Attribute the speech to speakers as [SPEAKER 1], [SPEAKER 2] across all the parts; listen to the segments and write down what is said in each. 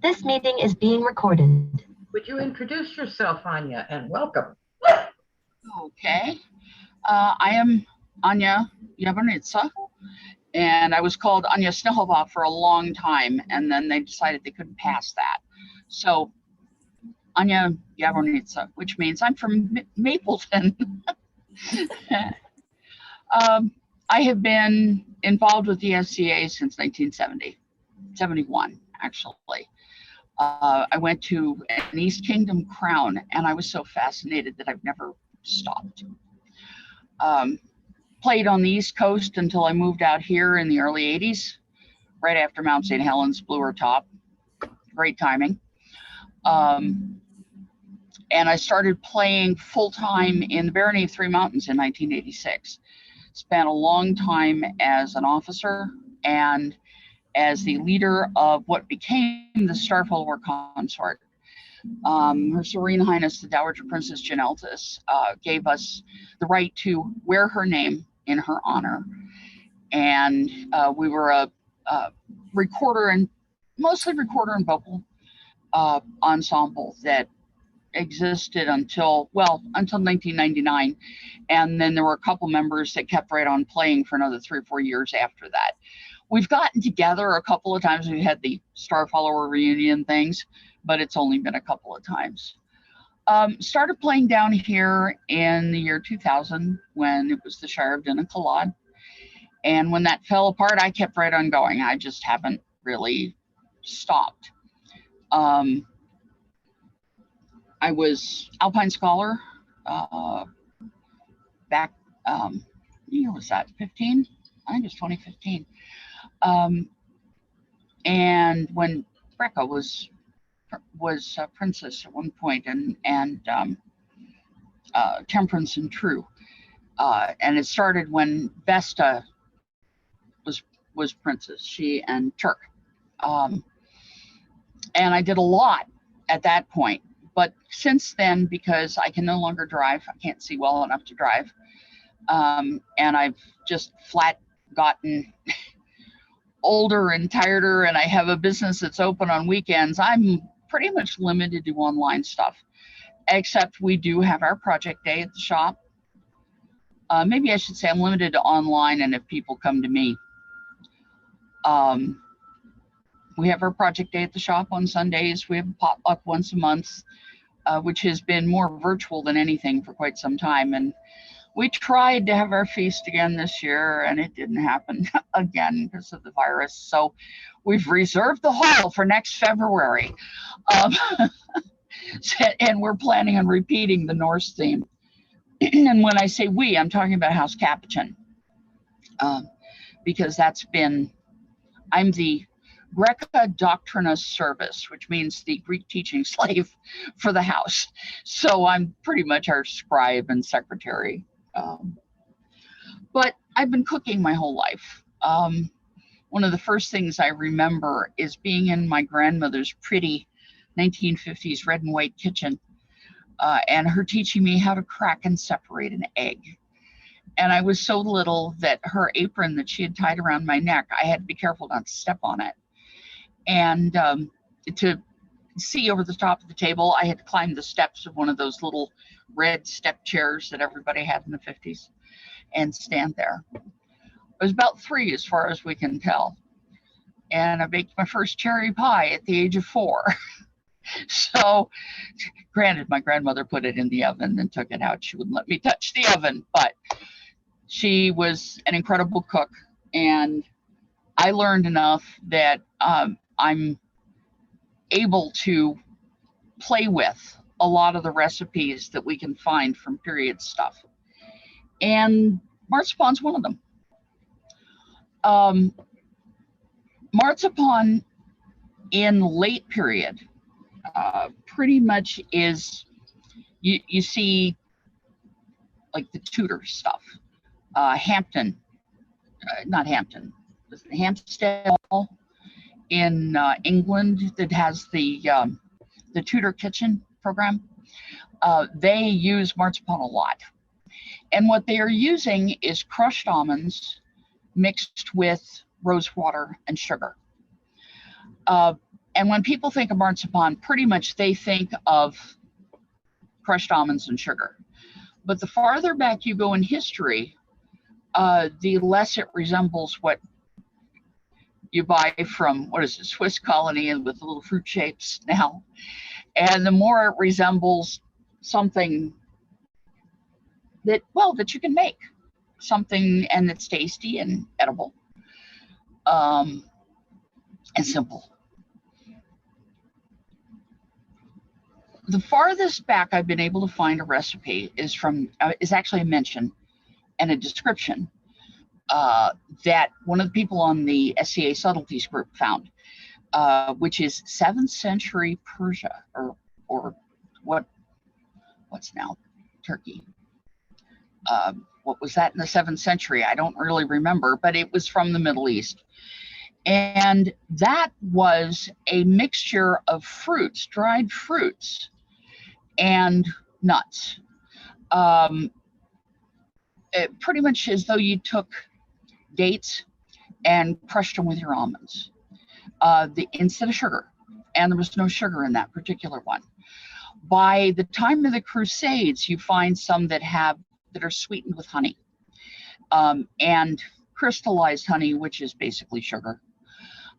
[SPEAKER 1] This meeting is being recorded.
[SPEAKER 2] Would you introduce yourself, Anja, and welcome?
[SPEAKER 3] Okay. I am Anja Javornica, and I was called Anja Snihova for a long time, and then they decided they couldn't pass that. So Anja Javornica, which means I'm from Mapleton. I have been involved with the SCA since 1971, actually. I went to an East Kingdom crown, and I was so fascinated that I've never stopped. Played on the East Coast until I moved out here in the early 80s, right after Mount St. Helens blew her top. Great timing. And I started playing full-time in the barony of Three Mountains in 1986. Spent a long time as an officer and as the leader of what became the Star Follower Consort. Her Serene Highness, the Dowager Princess Aila'ntha, gave us the right to wear her name in her honor. And we were a recorder and mostly recorder and vocal ensemble that existed until 1999. And then there were a couple members that kept right on playing for another 3 or 4 years after that. We've gotten together a couple of times. We've had the Star Follower reunion things, but it's only been a couple of times. Started playing down here in the year 2000 when it was the Shire of Dinnicalod. And when that fell apart, I kept right on going. I just haven't really stopped. I was Alpine Scholar back, what year was that, 15? I think it was 2015. And when Brecca was princess at one point, and Temperance and True, and it started when Vesta was princess, she and Turk, and I did a lot at that point. But since then, because I can no longer drive, I can't see well enough to drive, and I've just flat gotten older and tireder, and I have a business that's open on weekends, I'm pretty much limited to online stuff, except we do have our project day at the shop. Maybe I should say I'm limited to online, and if people come to me. We have our project day at the shop on Sundays. We have a potluck once a month, which has been more virtual than anything for quite some time. And we tried to have our feast again this year, and it didn't happen again because of the virus. So we've reserved the hall for next February. And we're planning on repeating the Norse theme. And when I say we, I'm talking about House Capuchin, because I'm the Greca Doctrina Service, which means the Greek teaching slave for the house. So I'm pretty much our scribe and secretary. But I've been cooking my whole life. One of the first things I remember is being in my grandmother's pretty 1950s red and white kitchen, and her teaching me how to crack and separate an egg. And I was so little that her apron that she had tied around my neck, I had to be careful not to step on it. And to see over the top of the table, I had to climb the steps of one of those little red step chairs that everybody had in the 50s and stand there. I was about 3 as far as we can tell. And I baked my first cherry pie at the age of 4. So granted, my grandmother put it in the oven and took it out. She wouldn't let me touch the oven, but she was an incredible cook. And I learned enough that I'm able to play with a lot of the recipes that we can find from period stuff. And marzipan's one of them. Marzipan in late period pretty much is, you see like the Tudor stuff, Hampstead in England that has the Tudor kitchen program. They use marzipan a lot. And what they are using is crushed almonds mixed with rose water and sugar. And when people think of marzipan, pretty much they think of crushed almonds and sugar. But the farther back you go in history, the less it resembles what you buy from, what is it, Swiss Colony and with the little fruit shapes now. And the more it resembles something that, well, that you can make. Something, and it's tasty and edible, and simple. The farthest back I've been able to find a recipe is from, is actually a mention and a description that one of the people on the SCA Subtleties group found, which is 7th century Persia, or what's now Turkey. What was that in the 7th century? I don't really remember, but it was from the Middle East. And that was a mixture of fruits, dried fruits, and nuts. It pretty much as though you took dates and crushed them with your almonds, instead of sugar. And there was no sugar in that particular one. By the time of the Crusades, you find some that are sweetened with honey, and crystallized honey, which is basically sugar.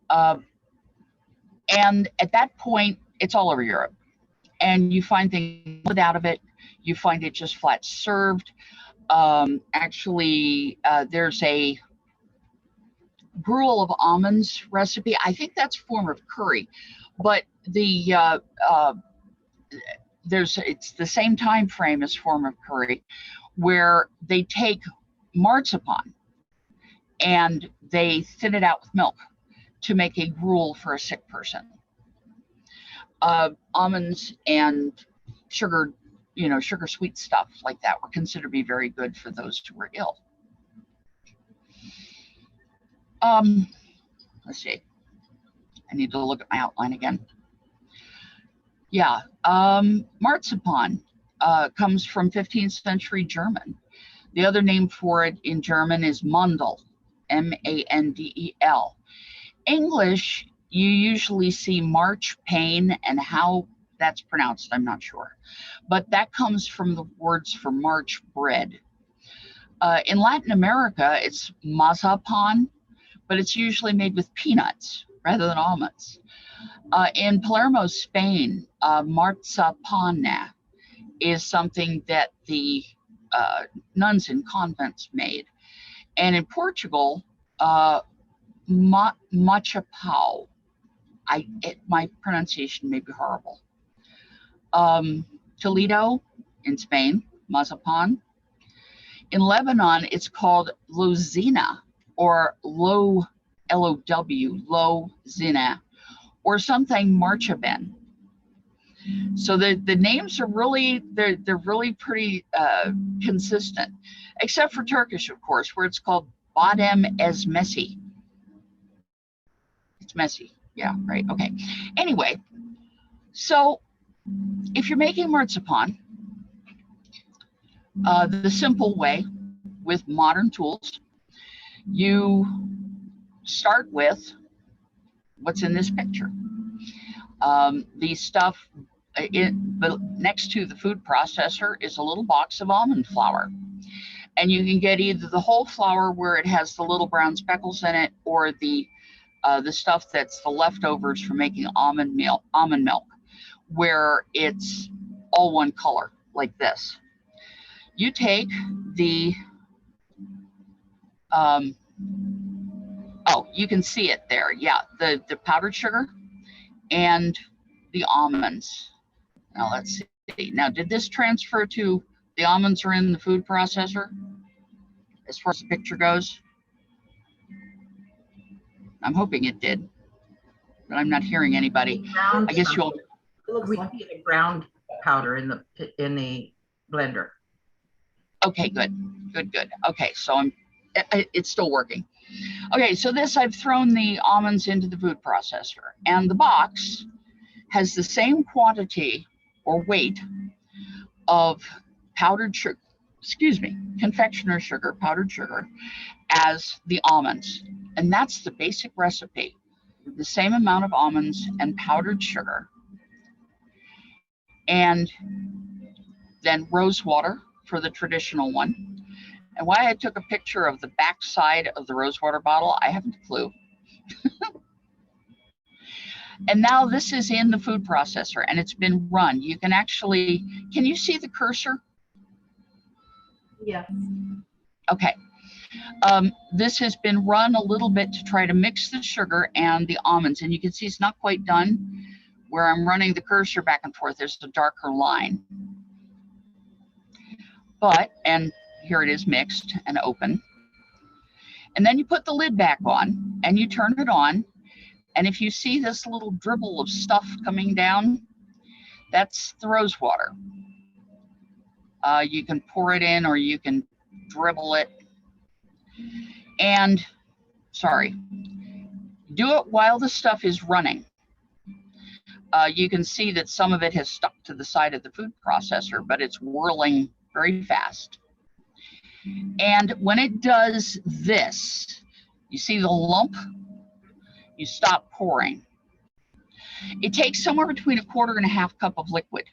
[SPEAKER 3] And at that point, it's all over Europe. And you find things out of it. You find it just flat served. Actually, there's a gruel of almonds recipe. I think that's a form of curry, but it's the same time frame as form of curry, where they take marzipan and they thin it out with milk to make a gruel for a sick person. Almonds and sugar, sugar sweet stuff like that were considered to be very good for those who were ill. Let's see. I need to look at my outline again. Yeah, marzipan comes from 15th century German. The other name for it in German is Mandel, M-A-N-D-E-L. English, you usually see marchpane, and how that's pronounced, I'm not sure. But that comes from the words for March bread. In Latin America, it's mazapan, but it's usually made with peanuts rather than almonds. In Palermo, Spain, marzapane is something that the nuns in convents made. And in Portugal, machapau. My pronunciation may be horrible. Toledo in Spain, mazapan. In Lebanon, it's called lozina, or L-O-W, lozina, or something marchaben. So the names are really, they're really pretty consistent, except for Turkish, of course, where it's called badem ezmesi. It's messy. Yeah, right. Okay. Anyway, so if you're making marzipan, the simple way with modern tools, you start with what's in this picture. The stuff next to the food processor is a little box of almond flour. And you can get either the whole flour where it has the little brown speckles in it, or the stuff that's the leftovers from making almond milk, where it's all one color, like this. You take the, you can see it there. Yeah, the powdered sugar and the almonds. Now let's see. Now, did this transfer to the almonds are in the food processor as far as the picture goes? I'm hoping it did, but I'm not hearing anybody. I guess you'll.
[SPEAKER 2] It looks like a ground powder in the blender.
[SPEAKER 3] Okay, good. Okay, so it's still working. Okay, so I've thrown the almonds into the food processor, and the box has the same quantity or weight of powdered sugar, confectioner sugar, powdered sugar, as the almonds. And that's the basic recipe. the same amount of almonds and powdered sugar, and then rose water for the traditional one. And why I took a picture of the back side of the rose water bottle, I haven't a clue. And now this is in the food processor and it's been run. You can actually, can you see the cursor?
[SPEAKER 4] Yeah.
[SPEAKER 3] Okay. This has been run a little bit to try to mix the sugar and the almonds. And you can see it's not quite done. Where I'm running the cursor back and forth, there's a darker line. But, and here it is mixed and open. And then you put the lid back on and you turn it on. And if you see this little dribble of stuff coming down, that's the rose water. You can pour it in or you can dribble it. And, sorry, do it while the stuff is running. You can see that some of it has stuck to the side of the food processor, but it's whirling very fast. And when it does this, you see the lump? You stop pouring. It takes somewhere between 1/4 and 1/2 cup of liquid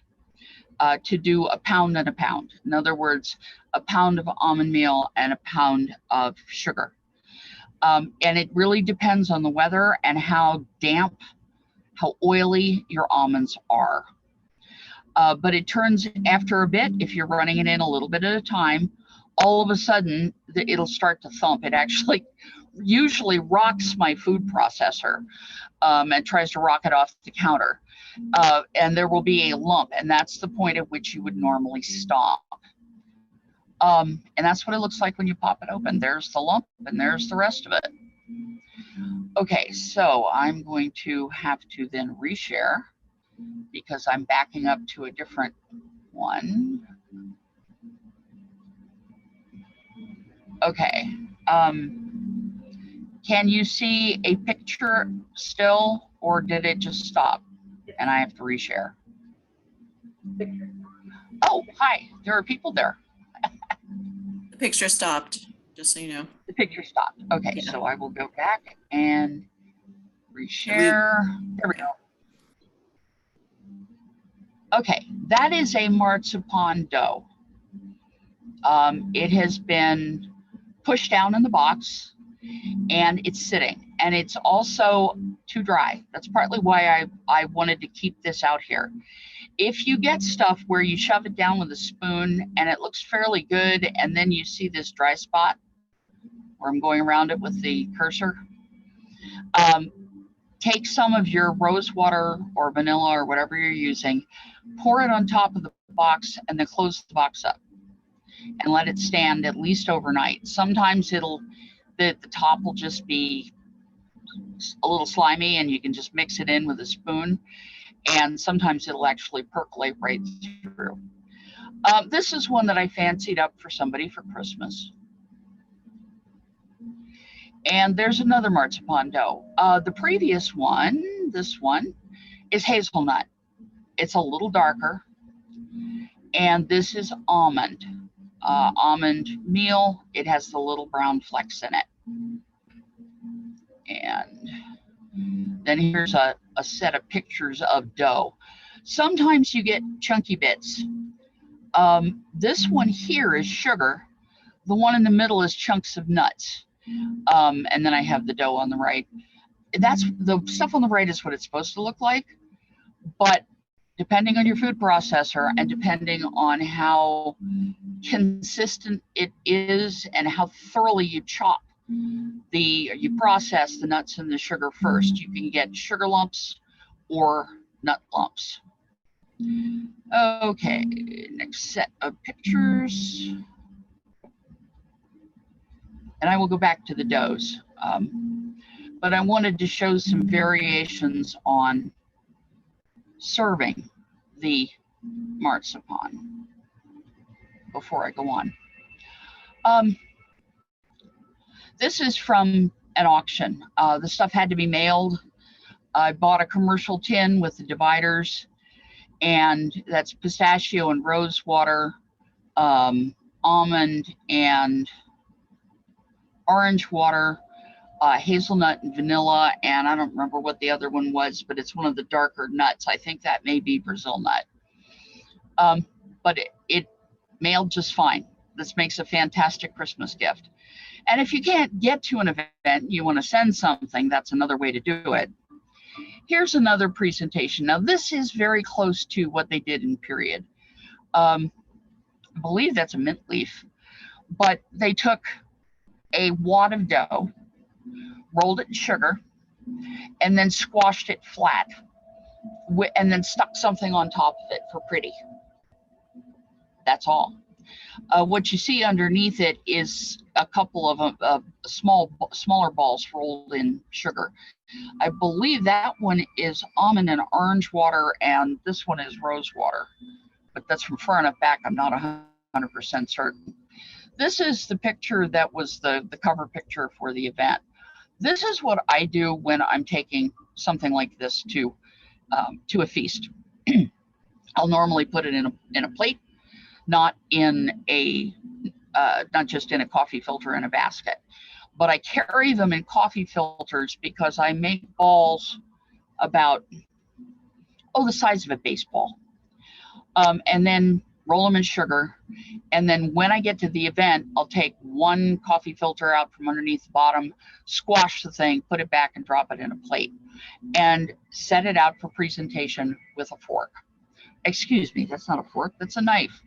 [SPEAKER 3] to do 1 pound and 1 pound. In other words, 1 pound of almond meal and 1 pound of sugar. And it really depends on the weather and how damp, how oily your almonds are. But it turns, after a bit, if you're running it in a little bit at a time, all of a sudden it'll start to thump. It actually usually rocks my food processor and tries to rock it off the counter. And there will be a lump, and that's the point at which you would normally stop. And that's what it looks like when you pop it open. There's the lump and there's the rest of it. Okay, so I'm going to have to then reshare because I'm backing up to a different one. Okay. Can you see a picture still, or did it just stop and I have to reshare?
[SPEAKER 4] Picture.
[SPEAKER 3] Oh, hi, there are people there.
[SPEAKER 5] The picture stopped, just so you know.
[SPEAKER 3] The picture stopped. Okay,
[SPEAKER 5] Yeah.
[SPEAKER 3] so I will go back and reshare. There we go. Okay, that is a marzipan dough. It has been pushed down in the box and it's sitting, and it's also too dry. That's partly why I wanted to keep this out here. If you get stuff where you shove it down with a spoon and it looks fairly good, and then you see this dry spot where I'm going around it with the cursor, take some of your rose water or vanilla or whatever you're using, pour it on top of the box, and then close the box up and let it stand at least overnight. Sometimes the top will just be a little slimy and you can just mix it in with a spoon, and sometimes it'll actually percolate right through. This is one that I fancied up for somebody for Christmas. And there's another marzipan dough. The previous one, this one, is hazelnut. It's a little darker. And this is almond. Almond meal. It has the little brown flecks in it. And then here's a set of pictures of dough. Sometimes you get chunky bits. This one here is sugar. The one in the middle is chunks of nuts. And then I have the dough on the right. That's the stuff on the right is what it's supposed to look like. But depending on your food processor and depending on how consistent it is and how thoroughly you chop you process the nuts and the sugar first, you can get sugar lumps or nut lumps. Okay, next set of pictures. And I will go back to the doughs. But I wanted to show some variations on serving the marzipan before I go on. This is from an auction. The stuff had to be mailed. I bought a commercial tin with the dividers, and that's pistachio and rose water, almond and orange water, hazelnut and vanilla, and I don't remember what the other one was, but it's one of the darker nuts. I think that may be Brazil nut. But it mailed just fine. This makes a fantastic Christmas gift. And if you can't get to an event, you want to send something, that's another way to do it. Here's another presentation. Now, this is very close to what they did in period. I believe that's a mint leaf, but they took a wad of dough, rolled it in sugar, and then squashed it flat, and then stuck something on top of it for pretty. That's all. What you see underneath it is a couple of smaller balls rolled in sugar. I believe that one is almond and orange water, and this one is rose water. But that's from far enough back, I'm not 100% certain. This is the picture that was the cover picture for the event. This is what I do when I'm taking something like this to a feast. I'll normally put it in a plate, not just in a coffee filter in a basket, but I carry them in coffee filters because I make balls about, the size of a baseball, and then roll them in sugar. And then when I get to the event, I'll take one coffee filter out from underneath the bottom, squash the thing, put it back and drop it in a plate and set it out for presentation with a fork. Excuse me, that's not a fork, that's a knife.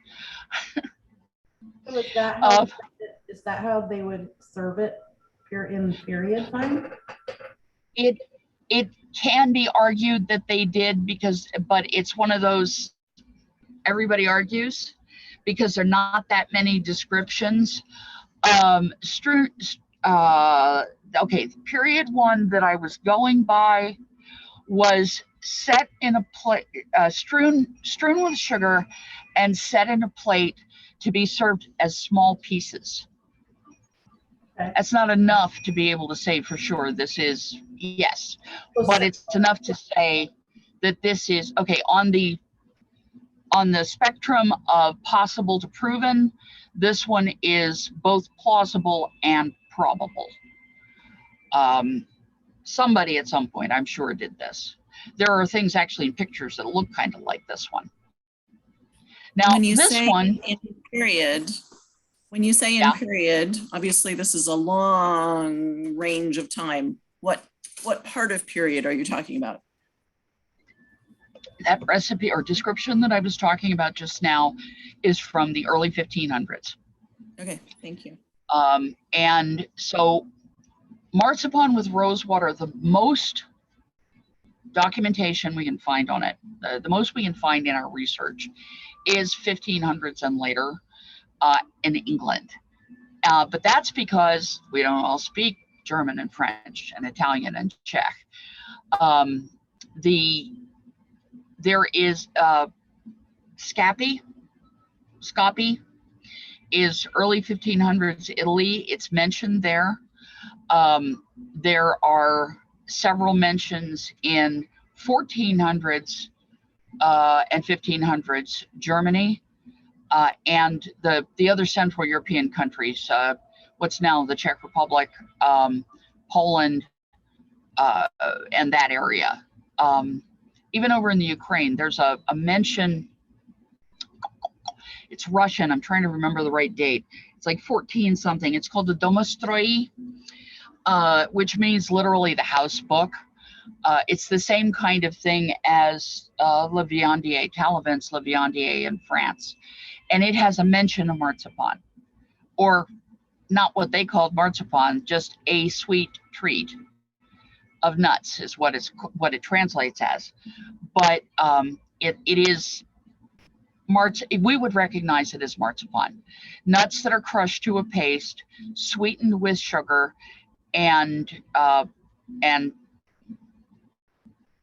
[SPEAKER 4] So is that how they would serve it in period time?
[SPEAKER 3] It can be argued that they did but it's one of those, everybody argues because there are not that many descriptions. Okay, the period one that I was going by was set in a plate, strewn with sugar and set in a plate to be served as small pieces.
[SPEAKER 4] Okay.
[SPEAKER 3] That's not enough to be able to say for sure this is, yes, but it's enough to say that this is, okay, on the spectrum of possible to proven, this one is both plausible and probable. Somebody at some point, I'm sure, did this. There are things actually in pictures that look kind of like this one. Now,
[SPEAKER 5] When you
[SPEAKER 3] this
[SPEAKER 5] say
[SPEAKER 3] one,
[SPEAKER 5] in period, period, obviously this is a long range of time. What part of period are you talking about?
[SPEAKER 3] that recipe or description that I was talking about just now is from the early 1500s.
[SPEAKER 5] Okay, thank you.
[SPEAKER 3] And so marzipan with rose water, the most documentation we can find on it, the most we can find in our research is 1500s and later in England. But that's because we don't all speak German and French and Italian and Czech. There is Scapi is early 1500s Italy. It's mentioned there. There are several mentions in 1400s and 1500s Germany, and the other Central European countries, what's now the Czech Republic, Poland, and that area. Even over in the Ukraine, there's a mention. It's Russian. I'm trying to remember the right date. It's like 14 something. It's called the Domostroi, which means literally the house book. It's the same kind of thing as La Viandier, Talavant's La Viandier in France. And it has a mention of marzipan, or not what they called marzipan, just a sweet treat of nuts is what it translates as. But it is we would recognize it as marzipan. Nuts that are crushed to a paste, sweetened with sugar, and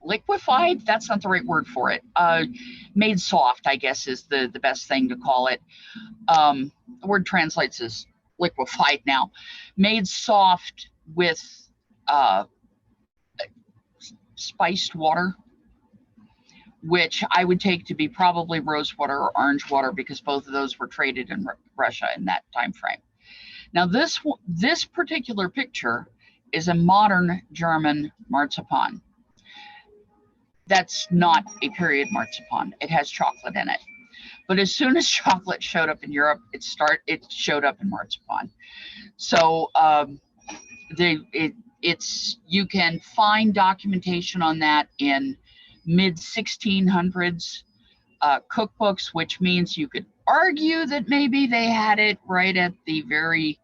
[SPEAKER 3] liquefied, that's not the right word for it, made soft, I guess is the best thing to call it. The word translates as liquefied now. Made soft with spiced water, which I would take to be probably rose water or orange water, because both of those were traded in Russia in that time frame. Now this particular picture is a modern German marzipan. That's not a period marzipan. It has chocolate in it. But as soon as chocolate showed up in Europe, it showed up in marzipan. So you can find documentation on that in mid 1600s cookbooks, which means you could argue that maybe they had it right at the very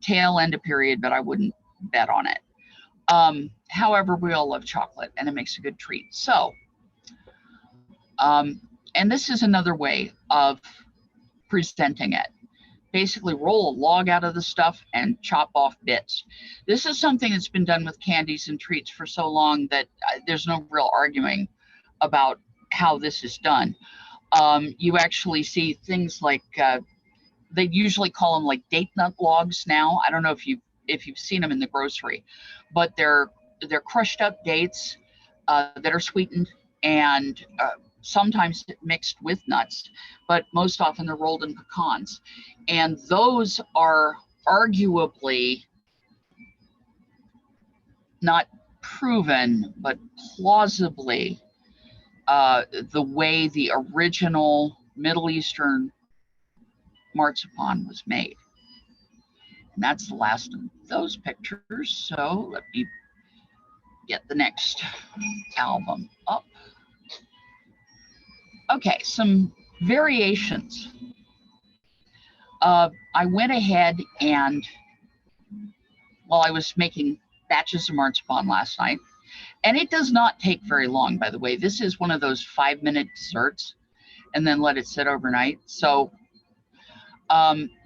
[SPEAKER 3] tail end of period, but I wouldn't bet on it. However, we all love chocolate and it makes a good treat. So, and this is another way of presenting it. Basically roll a log out of the stuff and chop off bits. This is something that's been done with candies and treats for so long that there's no real arguing about how this is done. You actually see things like, they usually call them like date nut logs now. I don't know if you've seen them in the grocery, but they're crushed up dates that are sweetened and sometimes mixed with nuts, but most often they're rolled in pecans. And those are arguably not proven, but plausibly the way the original Middle Eastern marzipan was made. And that's the last of those pictures. So let me get the next album up. Okay, some variations. I went ahead and, well, I was making batches of marzipan last night, and it does not take very long, by the way. This is one of those 5-minute desserts, and then let it sit overnight. So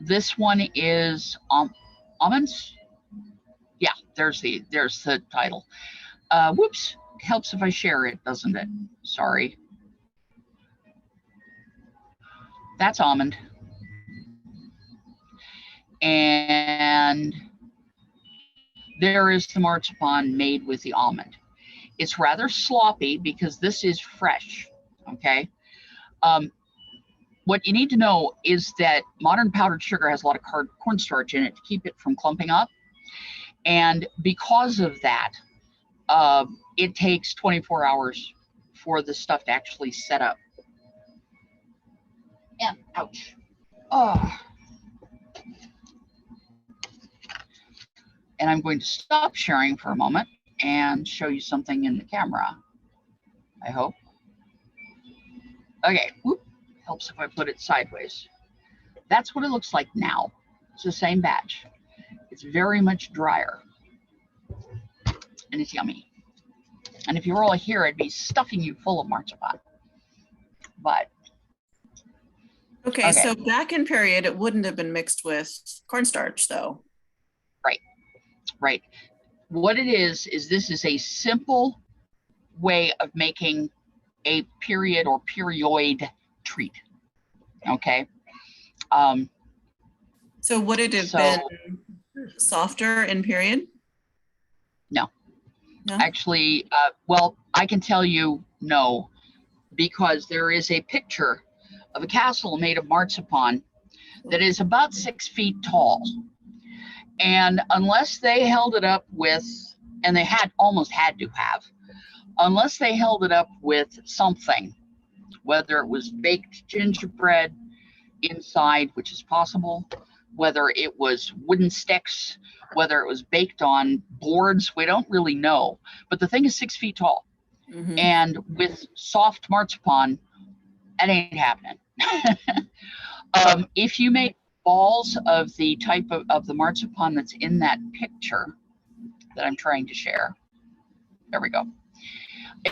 [SPEAKER 3] this one is almonds. Yeah, there's the title. Whoops, helps if I share it, doesn't it? Sorry. That's almond. And there is the marzipan made with the almond. It's rather sloppy because this is fresh, okay? What you need to know is that modern powdered sugar has a lot of cornstarch in it to keep it from clumping up. And because of that, it takes 24 hours for the stuff to actually set up. And ouch. Oh. And I'm going to stop sharing for a moment and show you something in the camera, I hope. Okay, whoop, helps if I put it sideways. That's what it looks like now. It's the same batch. It's very much drier. And it's yummy. And if you were all here, I'd be stuffing you full of marzipan. But
[SPEAKER 5] Okay, so back in period, it wouldn't have been mixed with cornstarch, though.
[SPEAKER 3] Right. What it is this is a simple way of making a period or perioid treat. Okay.
[SPEAKER 5] So would it have been softer in period?
[SPEAKER 3] No.
[SPEAKER 5] No?
[SPEAKER 3] Actually, well, I can tell you no, because there is a picture of a castle made of marzipan that is about 6 feet tall. And unless they held it up with, and they almost had to have, unless they held it up with something, whether it was baked gingerbread inside, which is possible, whether it was wooden sticks, whether it was baked on boards, we don't really know. But the thing is 6 feet tall. Mm-hmm. And with soft marzipan, that ain't happening. If you make balls of the type of the marzipan that's in that picture that I'm trying to share, there we go.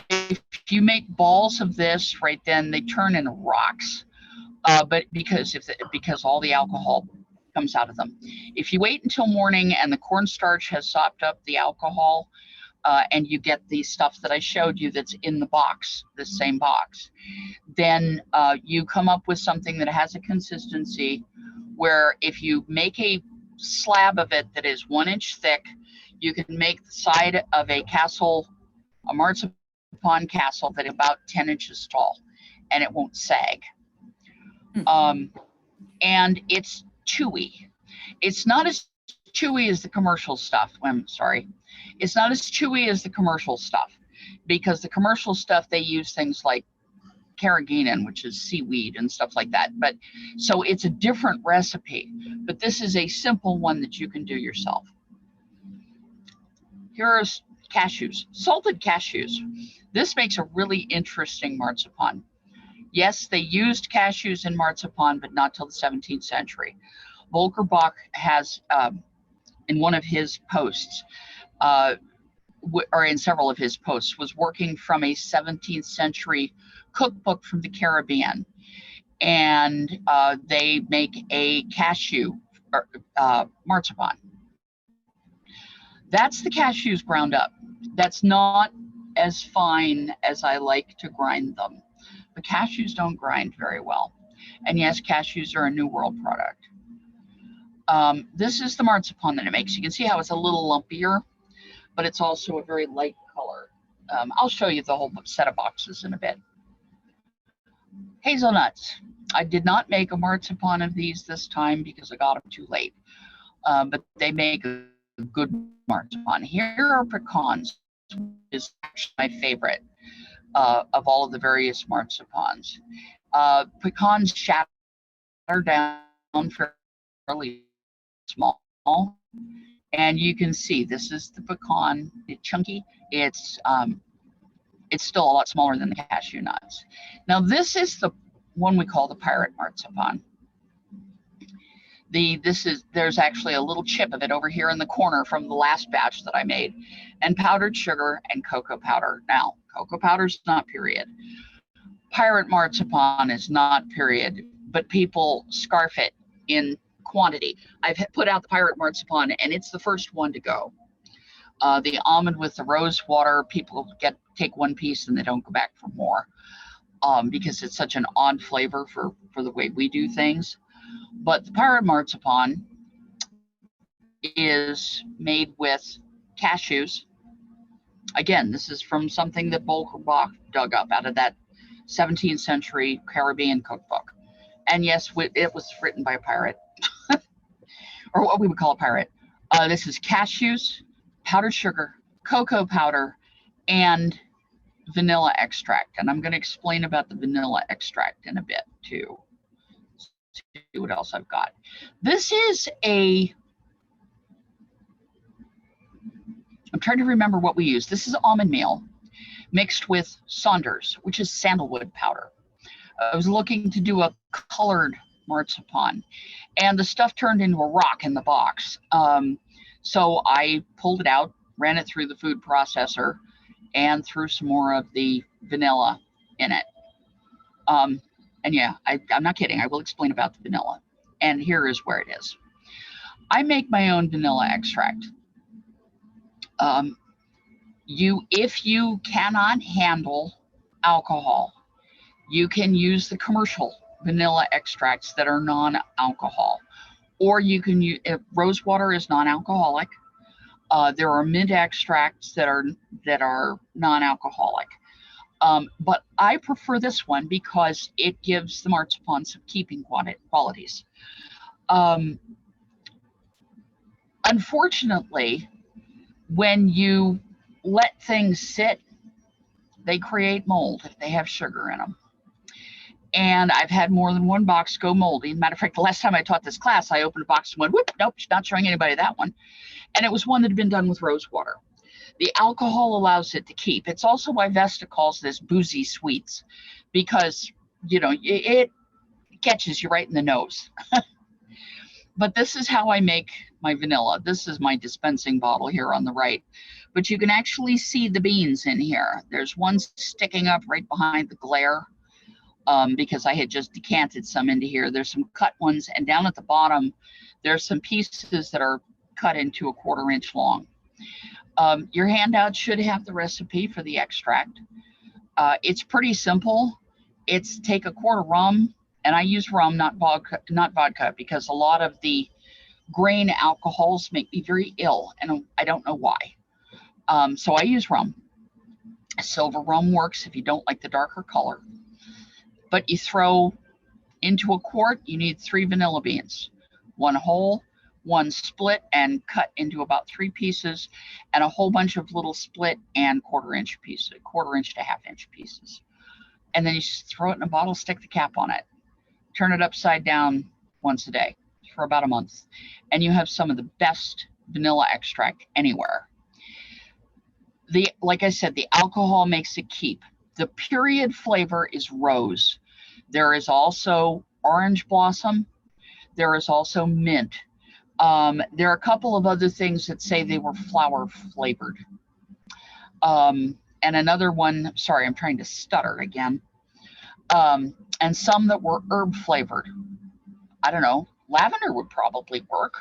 [SPEAKER 3] If you make balls of this, right, then they turn into rocks, but because all the alcohol comes out of them. If you wait until morning and the cornstarch has sopped up the alcohol, and you get the stuff that I showed you that's in the box, the same box, then you come up with something that has a consistency where if you make a slab of it that is 1 inch thick, you can make the side of a marzipan castle that is about 10 inches tall, and it won't sag. And it's chewy. It's not as chewy as the commercial stuff. I'm sorry. It's not as chewy as the commercial stuff, because the commercial stuff, they use things like carrageenan, which is seaweed and stuff like that. But so it's a different recipe, but this is a simple one that you can do yourself. Here's cashews, salted cashews. This makes a really interesting marzipan. Yes, they used cashews in marzipan, but not till the 17th century. Volker Bach has, in one of his posts, or in several of his posts, was working from a 17th century cookbook from the Caribbean. And they make a cashew marzipan. That's the cashews ground up. That's not as fine as I like to grind them. The cashews don't grind very well. And yes, cashews are a New World product. This is the marzipan that it makes. You can see how it's a little lumpier, but it's also a very light color. I'll show you the whole set of boxes in a bit. Hazelnuts. I did not make a marzipan of these this time because I got them too late. But they make a good marzipan. Here are pecans, which is actually my favorite of all of the various marzipans. Pecans shatter down fairly small, and you can see this is the pecan. It's chunky. It's still a lot smaller than the cashew nuts. Now this is the one we call the pirate marzipan. There's actually a little chip of it over here in the corner from the last batch that I made, and powdered sugar and cocoa powder. Now, cocoa powder is not period. Pirate marzipan is not period, but people scarf it in quantity. I've put out the pirate marzipan, and it's the first one to go. The almond with the rose water, people take one piece and they don't go back for more, because it's such an odd flavor for the way we do things. But the pirate marzipan is made with cashews. Again, this is from something that Volker Bach dug up out of that 17th century Caribbean cookbook. And yes, it was written by a pirate, or what we would call a pirate. This is cashews, powdered sugar, cocoa powder, and vanilla extract. And I'm going to explain about the vanilla extract in a bit too. See what else I've got. This is I'm trying to remember what we use. This is almond meal mixed with Saunders, which is sandalwood powder. I was looking to do a colored marzipan, and the stuff turned into a rock in the box. So I pulled it out, ran it through the food processor, and threw some more of the vanilla in it. And yeah, I'm not kidding. I will explain about the vanilla. And here is where it is. I make my own vanilla extract. If you cannot handle alcohol, you can use the commercial vanilla extracts that are non-alcohol, or you can use rose water is non-alcoholic. There are mint extracts that are non-alcoholic. But I prefer this one because it gives the marzipan some keeping qualities. Unfortunately, when you let things sit, they create mold if they have sugar in them. And I've had more than one box go moldy. Matter of fact, the last time I taught this class, I opened a box and went, whoop, nope, not showing anybody that one. And it was one that had been done with rose water. The alcohol allows it to keep. It's also why Vesta calls this boozy sweets, because, it catches you right in the nose. But this is how I make my vanilla. This is my dispensing bottle here on the right. But you can actually see the beans in here. There's one sticking up right behind the glare, because I had just decanted some into here. There's some cut ones, and down at the bottom, there's some pieces that are cut into 1/4 inch long. Your handout should have the recipe for the extract. It's pretty simple. It's take a quart of rum, and I use rum, not vodka, because a lot of the grain alcohols make me very ill, and I don't know why. So I use rum. Silver rum works if you don't like the darker color. But you throw into a quart, you need 3 vanilla beans. 1 whole, one split and cut into about 3 pieces, and a whole bunch of little split and quarter-inch pieces, quarter-inch to half-inch pieces. And then you just throw it in a bottle, stick the cap on it, turn it upside down once a day for about a month, and you have some of the best vanilla extract anywhere. Like I said, the alcohol makes it keep. The period flavor is rose. There is also orange blossom. There is also mint. There are a couple of other things that say they were flower flavored. And another one, sorry, I'm trying to stutter again. And some that were herb flavored. I don't know, lavender would probably work.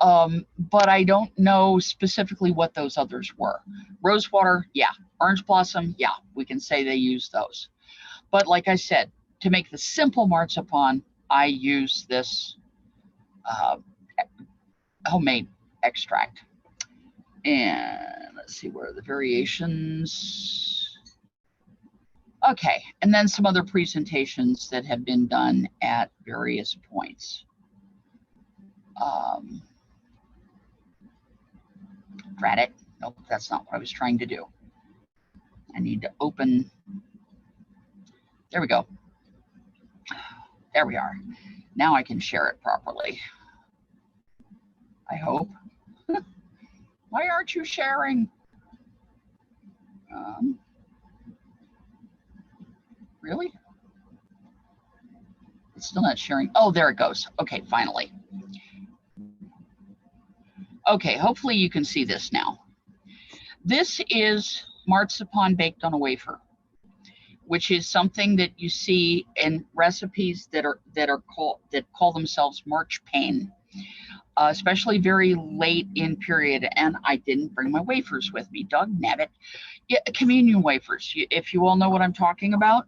[SPEAKER 3] But I don't know specifically what those others were. Rosewater, yeah. Orange blossom, yeah, we can say they use those. But like I said, to make the simple marzipan, I use this homemade extract. And let's see where are the variations. Okay, and then some other presentations that have been done at various points. Drat it. Nope, that's not what I was trying to do. I need to open. There we go. There we are. Now I can share it properly. I hope. Why aren't you sharing? Really? It's still not sharing. Oh, there it goes. Okay, finally. Okay, hopefully you can see this now. This is marzipan baked on a wafer, which is something that you see in recipes that call themselves marchpane, especially very late in period. And I didn't bring my wafers with me. Dog nabbit. Yeah, communion wafers. If you all know what I'm talking about,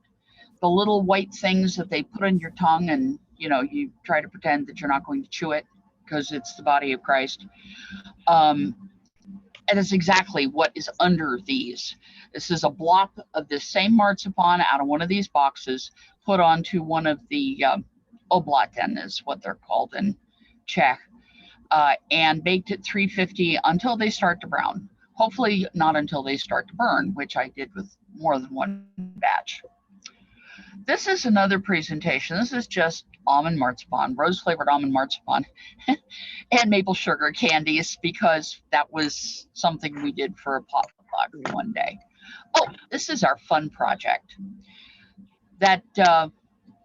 [SPEAKER 3] the little white things that they put on your tongue, and you try to pretend that you're not going to chew it because it's the body of Christ. And it's exactly what is under these. This is a block of the same marzipan out of one of these boxes, put onto one of the oblaten is what they're called in Czech, and baked at 350 until they start to brown. Hopefully not until they start to burn, which I did with more than one batch. This is another presentation. This is just almond marzipan, rose flavored almond marzipan, and maple sugar candies, because that was something we did for a potluck one day. Oh, this is our fun project. That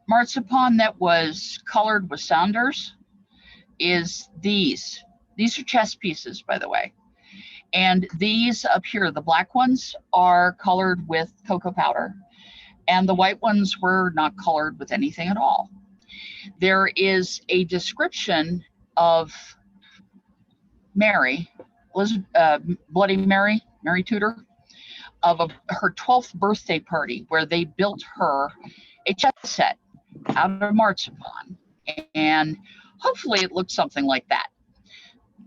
[SPEAKER 3] marzipan that was colored with Saunders is these. These are chess pieces, by the way. And these up here, the black ones, are colored with cocoa powder. And the white ones were not colored with anything at all. There is a description of Mary, Bloody Mary, Mary Tudor, of her 12th birthday party, where they built her a chess set out of marzipan. And hopefully it looked something like that.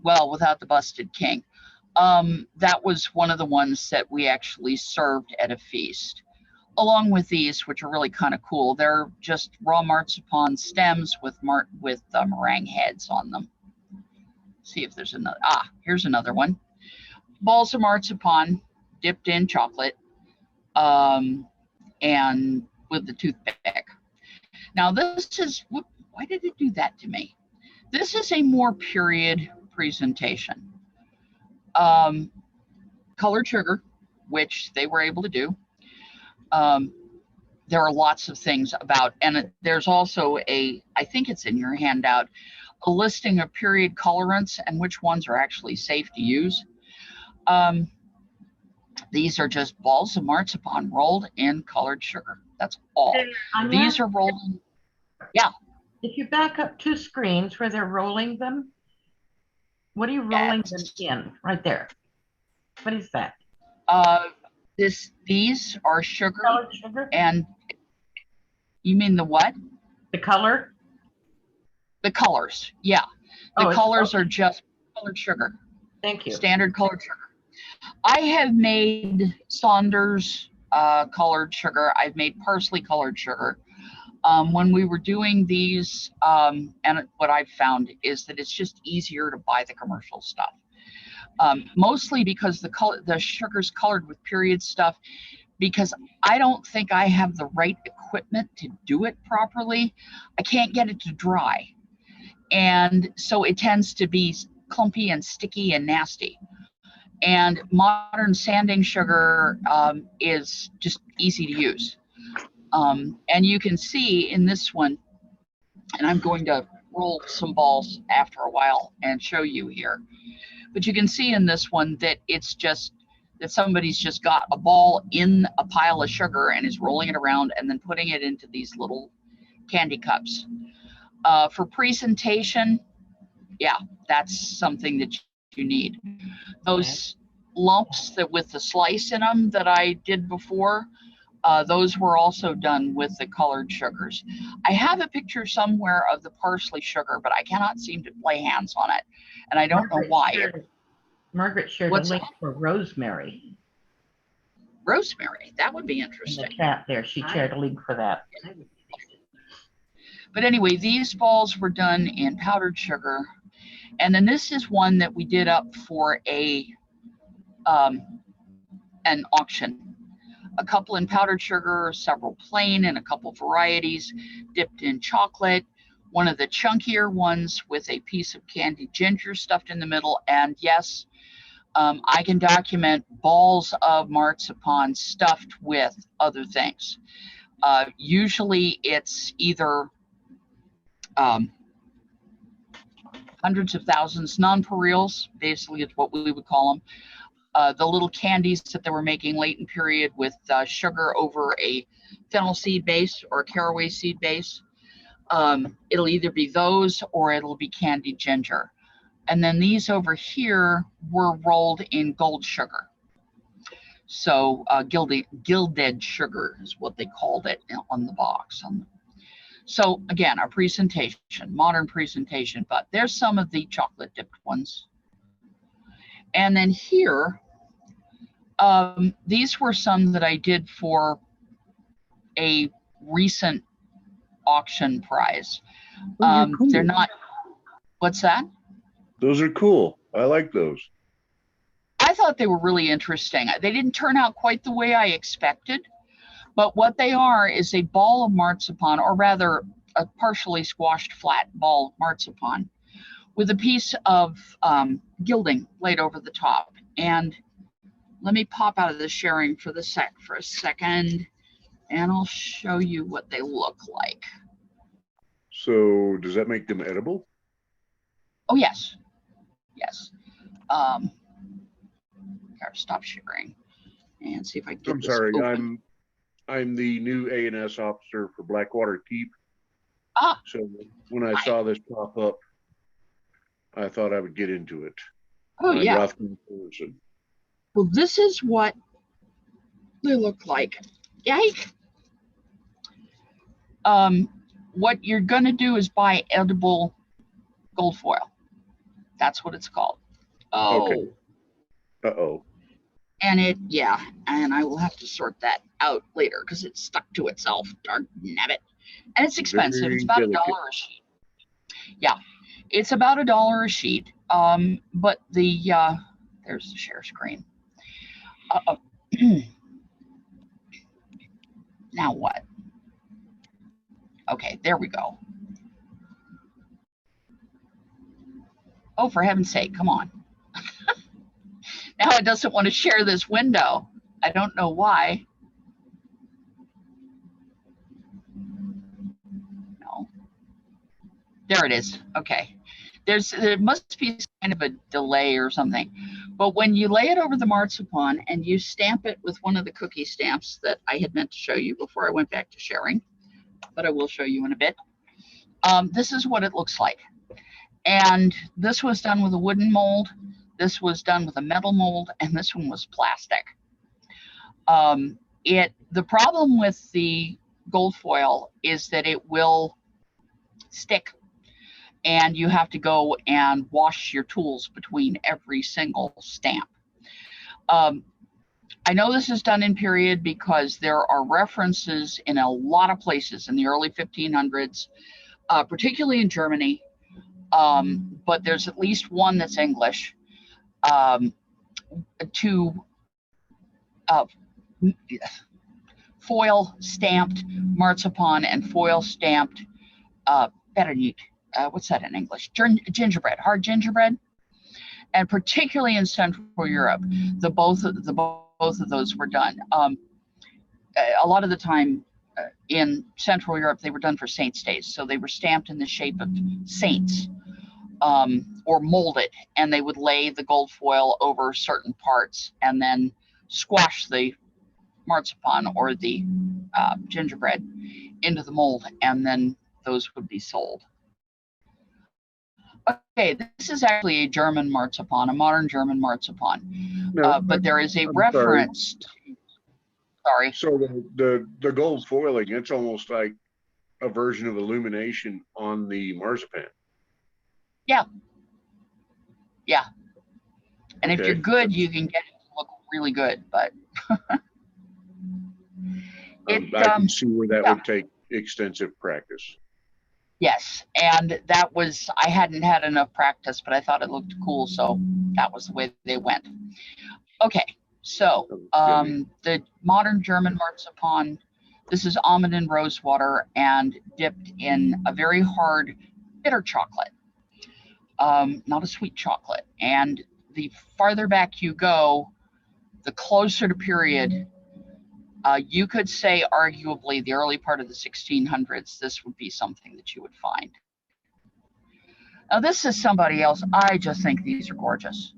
[SPEAKER 3] Well, without the busted king. That was one of the ones that we actually served at a feast. Along with these, which are really kind of cool. They're just raw marzipan stems with meringue heads on them. See if there's another. Ah, here's another one. Balls of marzipan dipped in chocolate, and with the toothpick. Now this is, why did it do that to me? This is a more period presentation. Colored sugar, which they were able to do. There are lots of things about, and there's also I think it's in your handout, a listing of period colorants and which ones are actually safe to use. These are just balls of marzipan rolled in colored sugar. That's all.
[SPEAKER 2] Anja,
[SPEAKER 3] These are rolled in, yeah.
[SPEAKER 2] if you back up 2 screens where they're rolling them, what are you rolling them in right there? What is that?
[SPEAKER 3] These are sugar.
[SPEAKER 2] Colored sugar?
[SPEAKER 3] And you mean the what?
[SPEAKER 2] The color?
[SPEAKER 3] The colors, yeah. The colors are just colored sugar.
[SPEAKER 2] Thank you.
[SPEAKER 3] Standard colored sugar. I have made Saunders colored sugar. I've made parsley colored sugar. When we were doing these, and what I've found is that it's just easier to buy the commercial stuff. Mostly because the sugar's colored with period stuff, because I don't think I have the right equipment to do it properly. I can't get it to dry. And so it tends to be clumpy and sticky and nasty. And modern sanding sugar is just easy to use. And you can see in this one, and I'm going to roll some balls after a while and show you here. But you can see in this one that it's just that somebody's just got a ball in a pile of sugar and is rolling it around and then putting it into these little candy cups. For presentation, yeah, that's something that you need. Those lumps that with the slice in them that I did before, those were also done with the colored sugars. I have a picture somewhere of the parsley sugar, but I cannot seem to lay hands on it. And I don't know why.
[SPEAKER 2] Margaret shared a
[SPEAKER 3] What's
[SPEAKER 2] link
[SPEAKER 3] that?
[SPEAKER 2] for rosemary
[SPEAKER 3] Rosemary, that would be
[SPEAKER 2] in
[SPEAKER 3] interesting.
[SPEAKER 2] the chat there. She shared a link for that.
[SPEAKER 3] But anyway, these balls were done in powdered sugar. And then this is one that we did up for an auction. A couple in powdered sugar, several plain, and a couple varieties dipped in chocolate. One of the chunkier ones with a piece of candied ginger stuffed in the middle. And yes, I can document balls of marzipan stuffed with other things. Usually it's either hundreds of thousands, nonpareils, basically is what we would call them. The little candies that they were making late in period with sugar over a fennel seed base or a caraway seed base. It'll either be those or it'll be candied ginger. And then these over here were rolled in gold sugar. So gilded sugar is what they called it on the box. So again, our presentation, modern presentation, but there's some of the chocolate dipped ones. And then here, these were some that I did for a recent auction prize.
[SPEAKER 6] Cool.
[SPEAKER 3] They're not, what's that?
[SPEAKER 6] Those are cool. I like those.
[SPEAKER 3] I thought they were really interesting. They didn't turn out quite the way I expected, but what they are is a ball of marzipan, or rather a partially squashed flat ball of marzipan with a piece of gilding laid over the top. And let me pop out of the sharing for a second, and I'll show you what they look like.
[SPEAKER 6] So does that make them edible?
[SPEAKER 3] Oh, yes. Yes. Gotta stop sharing and see if I can get
[SPEAKER 6] I'm
[SPEAKER 3] this
[SPEAKER 6] sorry,
[SPEAKER 3] open.
[SPEAKER 6] I'm the new A&S officer for Blackwater Keep.
[SPEAKER 3] Ah.
[SPEAKER 6] So when I saw this pop up, I thought I would get into it.
[SPEAKER 3] Oh, yeah.
[SPEAKER 6] Rothman person.
[SPEAKER 3] Well, this is what they look like. Yike. What you're gonna do is buy edible gold foil. That's what it's called. Oh.
[SPEAKER 6] Okay. Uh-oh.
[SPEAKER 3] And and I will have to sort that out later because it's stuck to itself. Darn nabbit. And it's expensive.
[SPEAKER 6] Very
[SPEAKER 3] It's about
[SPEAKER 6] delicate.
[SPEAKER 3] $1 a sheet. Yeah, it's about $1 a sheet. But there's the share screen. Now what? Okay, there we go. Oh, for heaven's sake, come on. Now it doesn't want to share this window. I don't know why. No. There it is. Okay. There must be kind of a delay or something. But when you lay it over the marzipan and you stamp it with one of the cookie stamps that I had meant to show you before I went back to sharing, but I will show you in a bit. This is what it looks like. And this was done with a wooden mold. This was done with a metal mold, and this one was plastic. The problem with the gold foil is that it will stick, and you have to go and wash your tools between every single stamp. I I know this is done in period because there are references in a lot of places in the early 1500s, particularly in Germany, but there's at least one that's English, to foil stamped marzipan and foil stamped berenjena. What's that in English? Gingerbread, hard gingerbread, and particularly in Central Europe, both of those were done. A lot of the time in Central Europe, they were done for saints' days, so they were stamped in the shape of saints, or molded, and they would lay the gold foil over certain parts and then squash the marzipan or the gingerbread into the mold, and then those would be sold. Okay, this is actually a German marzipan, a modern German marzipan,
[SPEAKER 6] No,
[SPEAKER 3] but there is a
[SPEAKER 6] I'm
[SPEAKER 3] reference. Sorry.
[SPEAKER 6] So the gold foiling, it's almost like a version of illumination on the marzipan.
[SPEAKER 3] Yeah. Yeah. And if
[SPEAKER 6] Okay.
[SPEAKER 3] you're good, you can get it to look really good, but
[SPEAKER 6] I can see where that would take extensive practice.
[SPEAKER 3] yes, and that was, I hadn't had enough practice, but I thought it looked cool, so that was the way they went. Okay, so the modern German marzipan, this is almond and rose water and dipped in a very hard bitter chocolate, not a sweet chocolate. And the farther back you go, the closer to period. You could say arguably the early part of the 1600s, this would be something that you would find. Now this is somebody else. I just think these are gorgeous.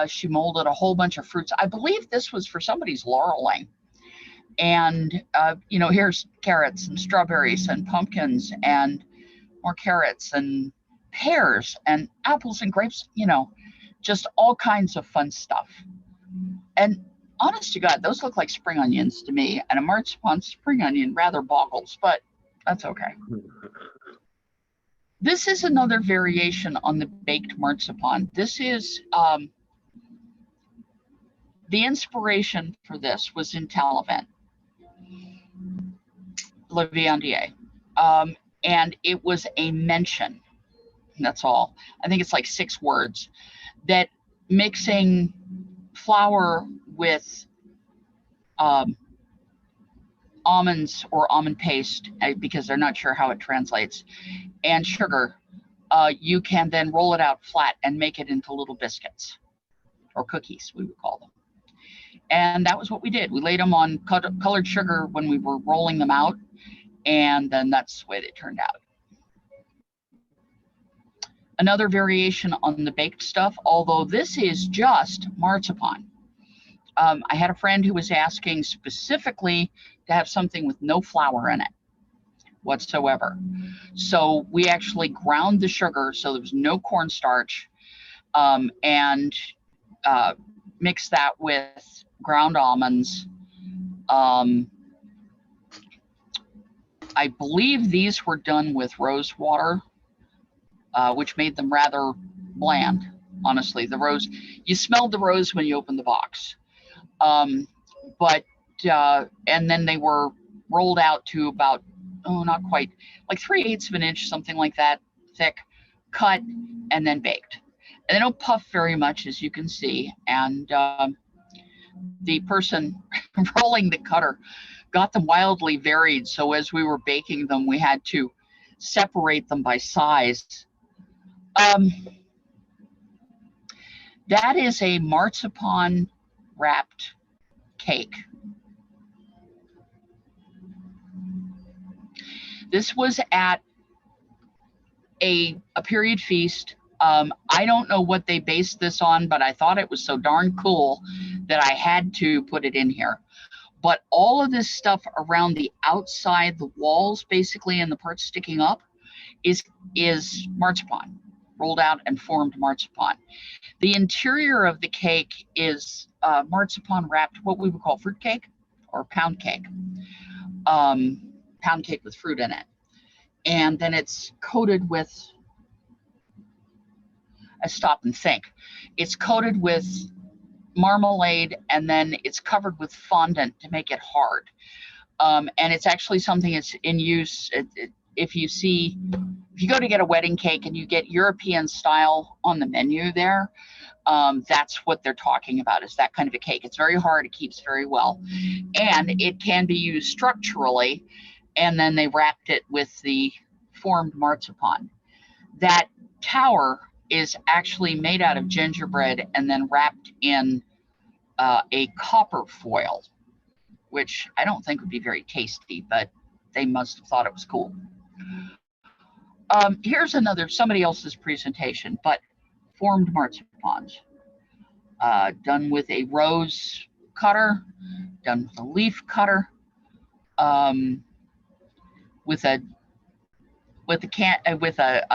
[SPEAKER 3] She molded a whole bunch of fruits. I believe this was for somebody's laurelling. And, you know, here's carrots and strawberries and pumpkins and more carrots and pears and apples and grapes, you know, just all kinds of fun stuff. And honest to God, those look like spring onions to me, and a marzipan spring onion rather boggles, but that's okay. This is another variation on the baked marzipan. This is, the inspiration for this was in Talavent, La Viandier, and it was a mention, that's all. I think it's like 6 words, that mixing flour with almonds or almond paste, because they're not sure how it translates, and sugar, you can then roll it out flat and make it into little biscuits or cookies, we would call them. And that was what we did. We laid them on colored sugar when we were rolling them out, and then that's the way they turned out. Another variation on the baked stuff, although this is just marzipan. I had a friend who was asking specifically to have something with no flour in it whatsoever. So we actually ground the sugar, so there was no cornstarch, and mixed that with ground almonds. I believe these were done with rose water, which made them rather bland, honestly. The rose, you smelled the rose when you opened the box. And then they were rolled out to about, not quite, like 3/8 of an inch, something like that, thick, cut, and then baked. And they don't puff very much, as you can see. And the person rolling the cutter got them wildly varied. So as we were baking them, we had to separate them by size. That is a marzipan wrapped cake. This was at a period feast. I don't know what they based this on, but I thought it was so darn cool that I had to put it in here. But all of this stuff around the outside, the walls basically, and the parts sticking up is marzipan, rolled out and formed marzipan. The interior of the cake is marzipan wrapped, what we would call fruit cake or pound cake. Pound cake with fruit in it. And then it's coated with, I stop and think, it's coated with marmalade, and then it's covered with fondant to make it hard. And it's actually something that's in use. If you go to get a wedding cake and you get European style on the menu there, that's what they're talking about, is that kind of a cake. It's very hard, it keeps very well, and it can be used structurally, and then they wrapped it with the formed marzipan. That tower is actually made out of gingerbread and then wrapped in a copper foil, which I don't think would be very tasty, but they must have thought it was cool. Here's somebody else's presentation, but formed marzipans, done with a rose cutter, done with a leaf cutter, with a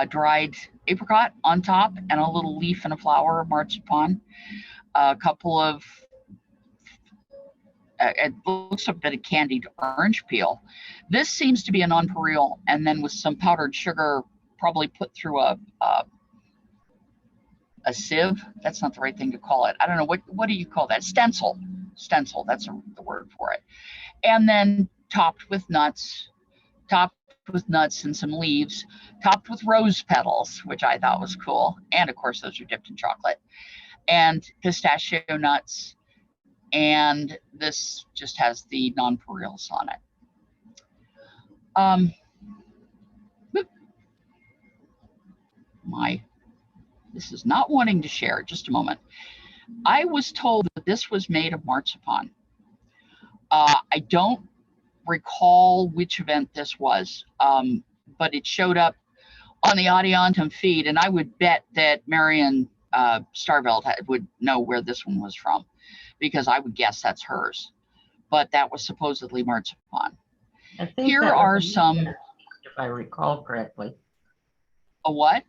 [SPEAKER 3] dried apricot on top and a little leaf and a flower of marzipan, a couple of it looks a bit of candied orange peel. This seems to be a nonpareil, and then with some powdered sugar, probably put through a sieve. That's not the right thing to call it. I don't know, what do you call that? Stencil. That's the word for it. And then topped with nuts and some leaves, topped with rose petals, which I thought was cool. And of course, those are dipped in chocolate, and pistachio nuts. And this just has the nonpareils on it. This is not wanting to share. Just a moment. I was told that this was made of marzipan. I don't recall which event this was, but it showed up on the Aila'ntha feed, and I would bet that Marion Starveld would know where this one was from, because I would guess that's hers. But that was supposedly marzipan. Here are some,
[SPEAKER 2] if I recall correctly.
[SPEAKER 3] A what?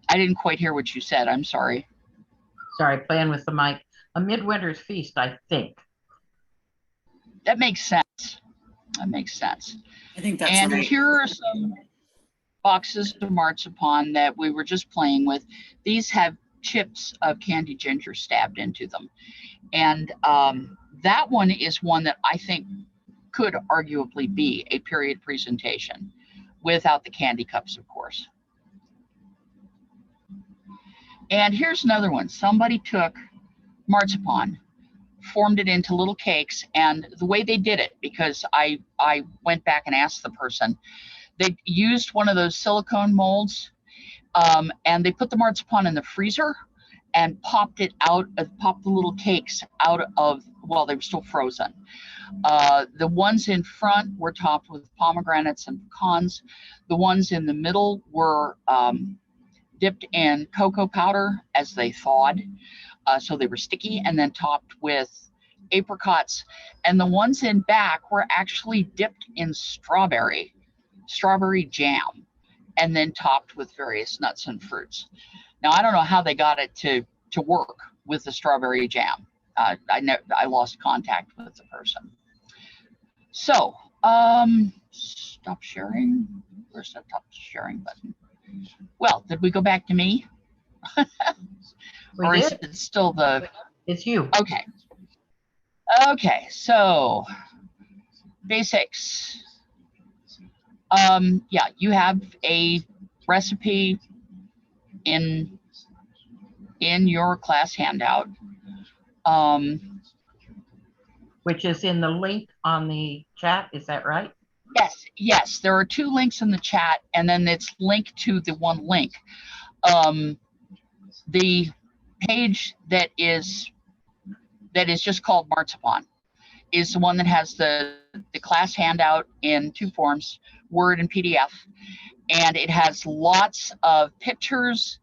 [SPEAKER 3] I didn't quite hear what you said. I'm sorry.
[SPEAKER 2] Sorry, playing with the mic. A Midwinter's Feast, I think.
[SPEAKER 3] That makes sense. That makes sense.
[SPEAKER 5] I think that's
[SPEAKER 3] And
[SPEAKER 5] right.
[SPEAKER 3] here are some boxes of marzipan that we were just playing with. These have chips of candied ginger stabbed into them. And that one is one that I think could arguably be a period presentation, without the candy cups, of course. And here's another one. Somebody took marzipan, formed it into little cakes, and the way they did it, because I went back and asked the person, they used one of those silicone molds, and they put the marzipan in the freezer and popped the little cakes out of, well, they were still frozen. The ones in front were topped with pomegranates and pecans. The ones in the middle were dipped in cocoa powder as they thawed, so they were sticky, and then topped with apricots. And the ones in back were actually dipped in strawberry jam, and then topped with various nuts and fruits. Now, I don't know how they got it to work with the strawberry jam. I lost contact with the person. So, stop sharing. Where's the stop sharing button? Well, did we go back to me? Or is it still the...
[SPEAKER 2] It's you.
[SPEAKER 3] Okay. Okay, so basics. Yeah, you have a recipe in your class handout.
[SPEAKER 2] Which is in the link on the chat, is that right?
[SPEAKER 3] Yes, there are two links in the chat, and then it's linked to the one link. The page that is just called Marzipan is the one that has the class handout in two forms, Word and PDF, and it has lots of pictures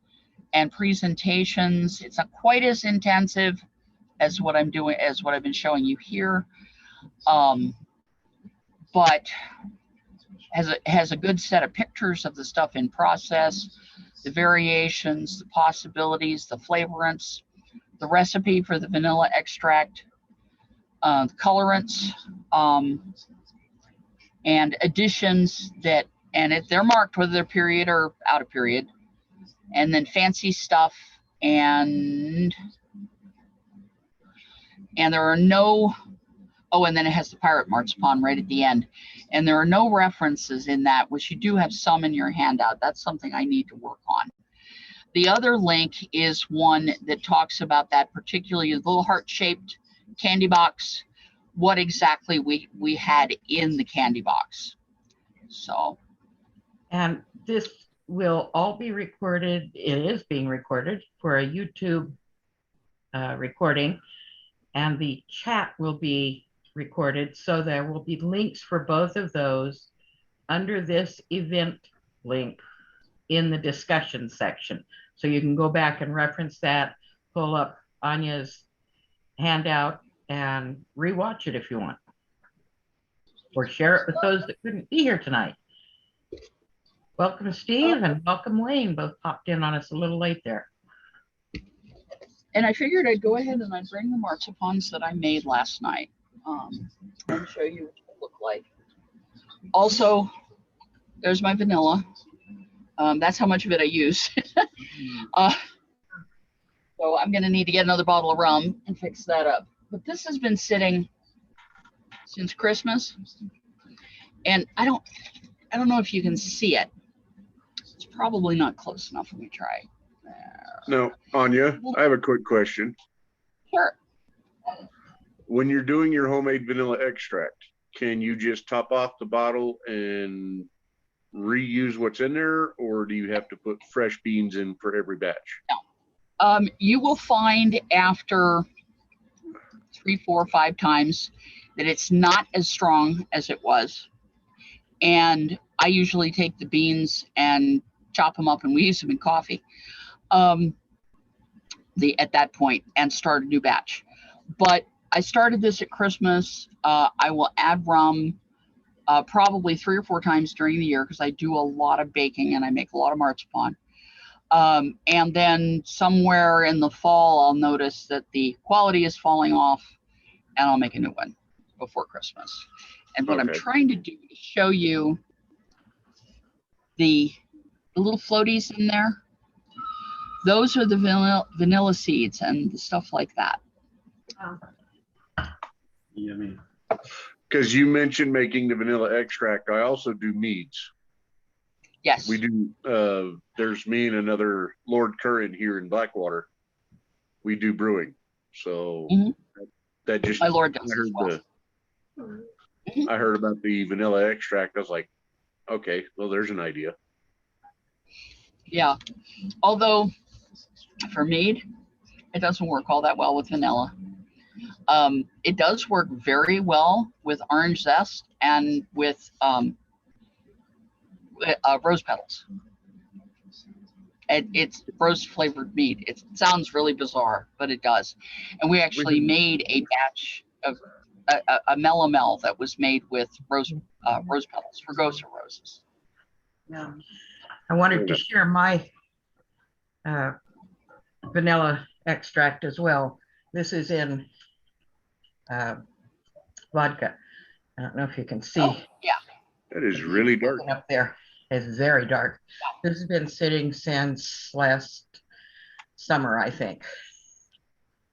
[SPEAKER 3] and presentations. It's not quite as intensive as what I've been showing you here, but has a good set of pictures of the stuff in process, the variations, the possibilities, the flavorants, the recipe for the vanilla extract, the colorants, and additions they're marked whether they're period or out of period, and then fancy stuff and there are no, oh, and then it has the pirate marzipan right at the end. And there are no references in that, which you do have some in your handout. That's something I need to work on. The other link is one that talks about that, particularly a little heart-shaped candy box, what exactly we had in the candy box. So.
[SPEAKER 2] And this will all be recorded. It is being recorded for a YouTube recording, and the chat will be recorded. So there will be links for both of those under this event link in the discussion section. So you can go back and reference that, pull up Anya's handout and rewatch it if you want, or share it with those that couldn't be here tonight. Welcome, Steve, and welcome, Wayne. Both popped in on us a little late there.
[SPEAKER 3] And I figured I'd go ahead and I'd bring the marzipans that I made last night and show you what they look like. Also, there's my vanilla. That's how much of it I use. So I'm gonna need to get another bottle of rum and fix that up. But this has been sitting since Christmas, and I don't know if you can see it. It's probably not close enough. Let me try.
[SPEAKER 6] No, Anya, I have a quick question.
[SPEAKER 3] Sure.
[SPEAKER 6] When you're doing your homemade vanilla extract, can you just top off the bottle and reuse what's in there, or do you have to put fresh beans in for every batch?
[SPEAKER 3] No. You will find after 3, 4, 5 times that it's not as strong as it was. And I usually take the beans and chop them up, and we use them in coffee at that point, and start a new batch. But I started this at Christmas. I will add rum probably 3 or 4 times during the year because I do a lot of baking and I make a lot of marzipan. And then somewhere in the fall, I'll notice that the quality is falling off, and I'll make a new one before Christmas. And what I'm trying to do is show you the little floaties in there. Those are the vanilla seeds and the stuff like that.
[SPEAKER 6] Yummy. Because you mentioned making the vanilla extract, I also do meads.
[SPEAKER 3] Yes.
[SPEAKER 6] We do. There's me and another Lord Curran here in Blackwater. We do brewing. So that just,
[SPEAKER 3] my Lord does as well.
[SPEAKER 6] I heard about the vanilla extract. I was like, okay, well, there's an idea.
[SPEAKER 3] Yeah. Although for mead, it doesn't work all that well with vanilla. It does work very well with orange zest and with rose petals. It's rose flavored mead. It sounds really bizarre, but it does. And we actually made a batch of a melomel that was made with rose petals, Fregosa roses.
[SPEAKER 2] Yeah, I wanted to share my vanilla extract as well. This is in vodka. I don't know if you can see.
[SPEAKER 3] Oh, yeah.
[SPEAKER 6] That is really dark.
[SPEAKER 2] Up there. It's very dark. This has been sitting since last summer, I think.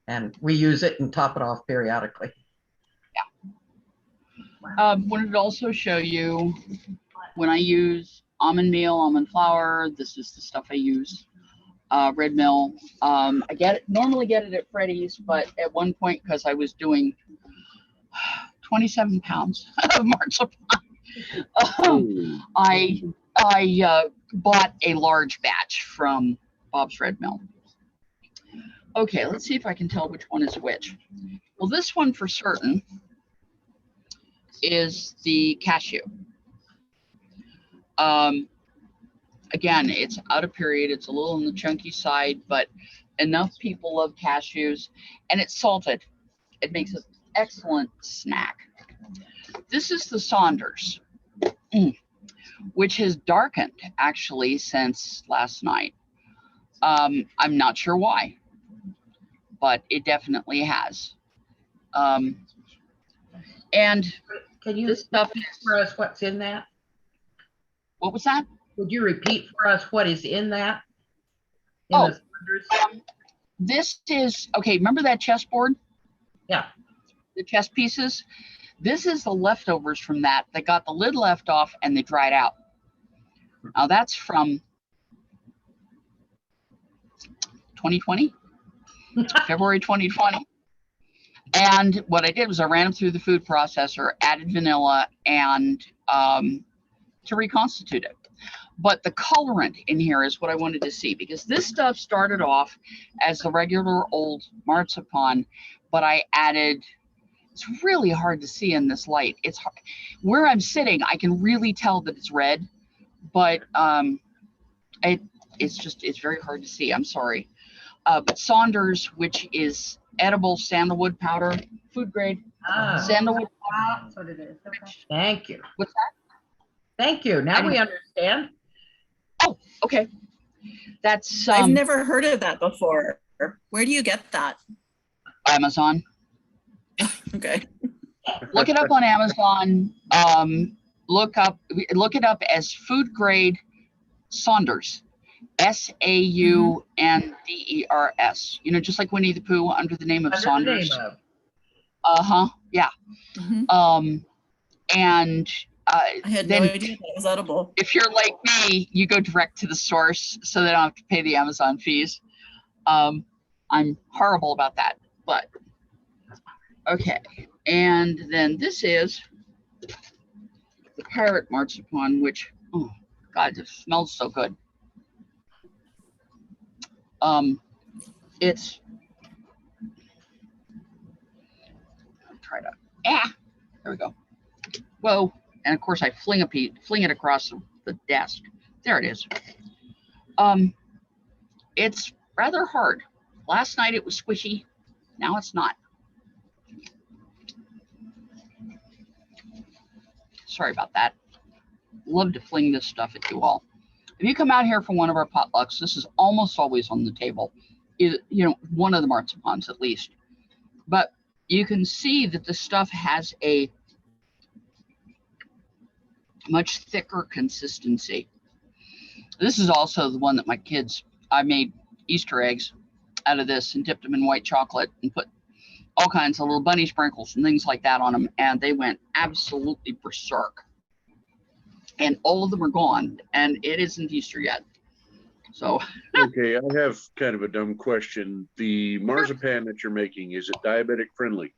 [SPEAKER 2] And we use it and top it off periodically.
[SPEAKER 3] Yeah. Wanted to also show you when I use almond meal, almond flour. This is the stuff I use. Red mill. I normally get it at Freddy's, but at one point, because I was doing 27 pounds of marzipan, I bought a large batch from Bob's Red Mill. Okay, let's see if I can tell which one is which. Well, this one for certain is the cashew. Again, it's out of period. It's a little on the chunky side, but enough people love cashews, and it's salted. It makes an excellent snack. This is the Saunders, which has darkened actually since last night. I'm not sure why, but it definitely has. And
[SPEAKER 2] can you
[SPEAKER 3] this stuff
[SPEAKER 2] for us what's in that?
[SPEAKER 3] What was that?
[SPEAKER 2] Would you repeat for us what is in that?
[SPEAKER 3] This is, okay, remember that chessboard?
[SPEAKER 2] Yeah.
[SPEAKER 3] The chess pieces? This is the leftovers from that. They got the lid left off and they dried out. Now that's from 2020, February 2020. And what I did was I ran them through the food processor, added vanilla, and to reconstitute it. But the colorant in here is what I wanted to see, because this stuff started off as the regular old marzipan, but I added, it's really hard to see in this light. It's hard. Where I'm sitting, I can really tell that it's red, but it's very hard to see. I'm sorry. But Saunders, which is edible sandalwood powder, food grade sandalwood.
[SPEAKER 2] That's what it is. Okay. Thank you.
[SPEAKER 3] What's that?
[SPEAKER 2] Thank you. Now we understand.
[SPEAKER 3] Oh, okay. That's
[SPEAKER 5] I've never heard of that before. Where do you get that?
[SPEAKER 3] Amazon.
[SPEAKER 5] Okay.
[SPEAKER 3] Look it up on Amazon. Look it up as food grade Saunders. Saunders. You know, just like Winnie the Pooh under the name of Saunders. Yeah. And
[SPEAKER 5] I had no idea that was edible.
[SPEAKER 3] if you're like me, you go direct to the source so they don't have to pay the Amazon fees. I'm horrible about that, but okay. And then this is the parrot marzipan, which, oh God, it smells so good. It's, try to, there we go. Whoa. And of course I fling it across the desk. There it is. It's rather hard. Last night it was squishy. Now it's not. Sorry about that. Love to fling this stuff at you all. If you come out here for one of our potlucks, this is almost always on the table. You know, one of the marzipans at least. But you can see that the stuff has a much thicker consistency. This is also the one that my kids, I made Easter eggs out of this and dipped them in white chocolate and put all kinds of little bunny sprinkles and things like that on them, and they went absolutely berserk. And all of them are gone, and it isn't Easter yet. So
[SPEAKER 6] Okay, I have kind of a dumb question. The marzipan that you're making, is it diabetic friendly?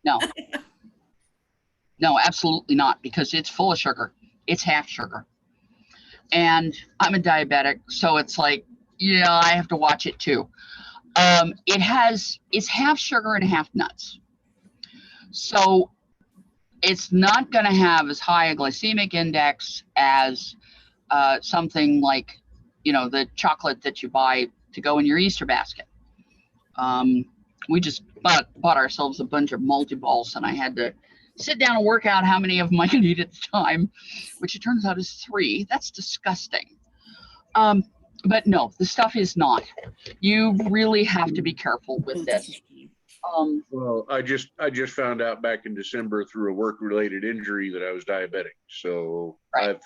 [SPEAKER 3] no. No, absolutely not, because it's full of sugar. It's half sugar. And I'm a diabetic, so it's like, yeah, I have to watch it too. It's half sugar and half nuts. So it's not going to have as high a glycemic index as something like, you know, the chocolate that you buy to go in your Easter basket. We just bought ourselves a bunch of multi-balls, and I had to sit down and work out how many of them I could eat at the time, which it turns out is 3. That's disgusting. But no, the stuff is not. You really have to be careful with this.
[SPEAKER 6] Well, I just found out back in December through a work-related injury that I was diabetic. So
[SPEAKER 3] right.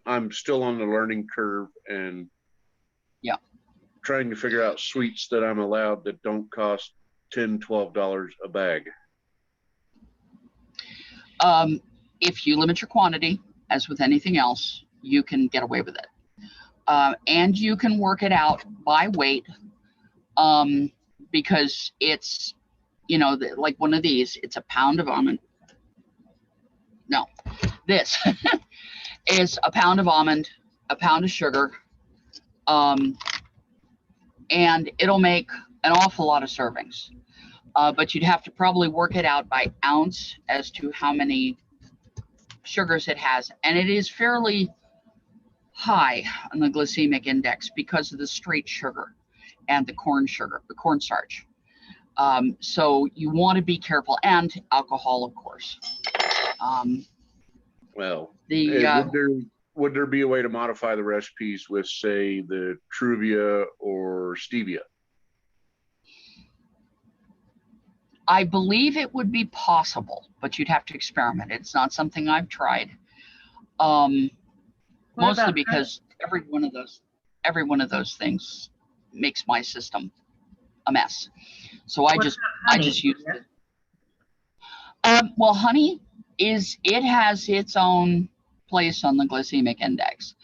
[SPEAKER 6] I'm still on the learning curve and trying to figure out sweets that I'm allowed that don't cost $10, $12 a bag.
[SPEAKER 3] If you limit your quantity, as with anything else, you can get away with it. And you can work it out by weight, because it's, you know, like one of these, it's a pound of almond. No, this is a pound of almond, a pound of sugar, and it'll make an awful lot of servings. But you'd have to probably work it out by ounce as to how many sugars it has. And it is fairly high on the glycemic index because of the straight sugar and the cornstarch. So you want to be careful, and alcohol, of course.
[SPEAKER 6] Well, would there be a way to modify the recipes with, say, the Truvia or stevia?
[SPEAKER 3] I believe it would be possible, but you'd have to experiment. It's not something I've tried. Mostly because every one of those things makes my system a mess. So I
[SPEAKER 2] What
[SPEAKER 3] just
[SPEAKER 2] about honey?
[SPEAKER 3] used it. Well, honey it has its own place on the glycemic index.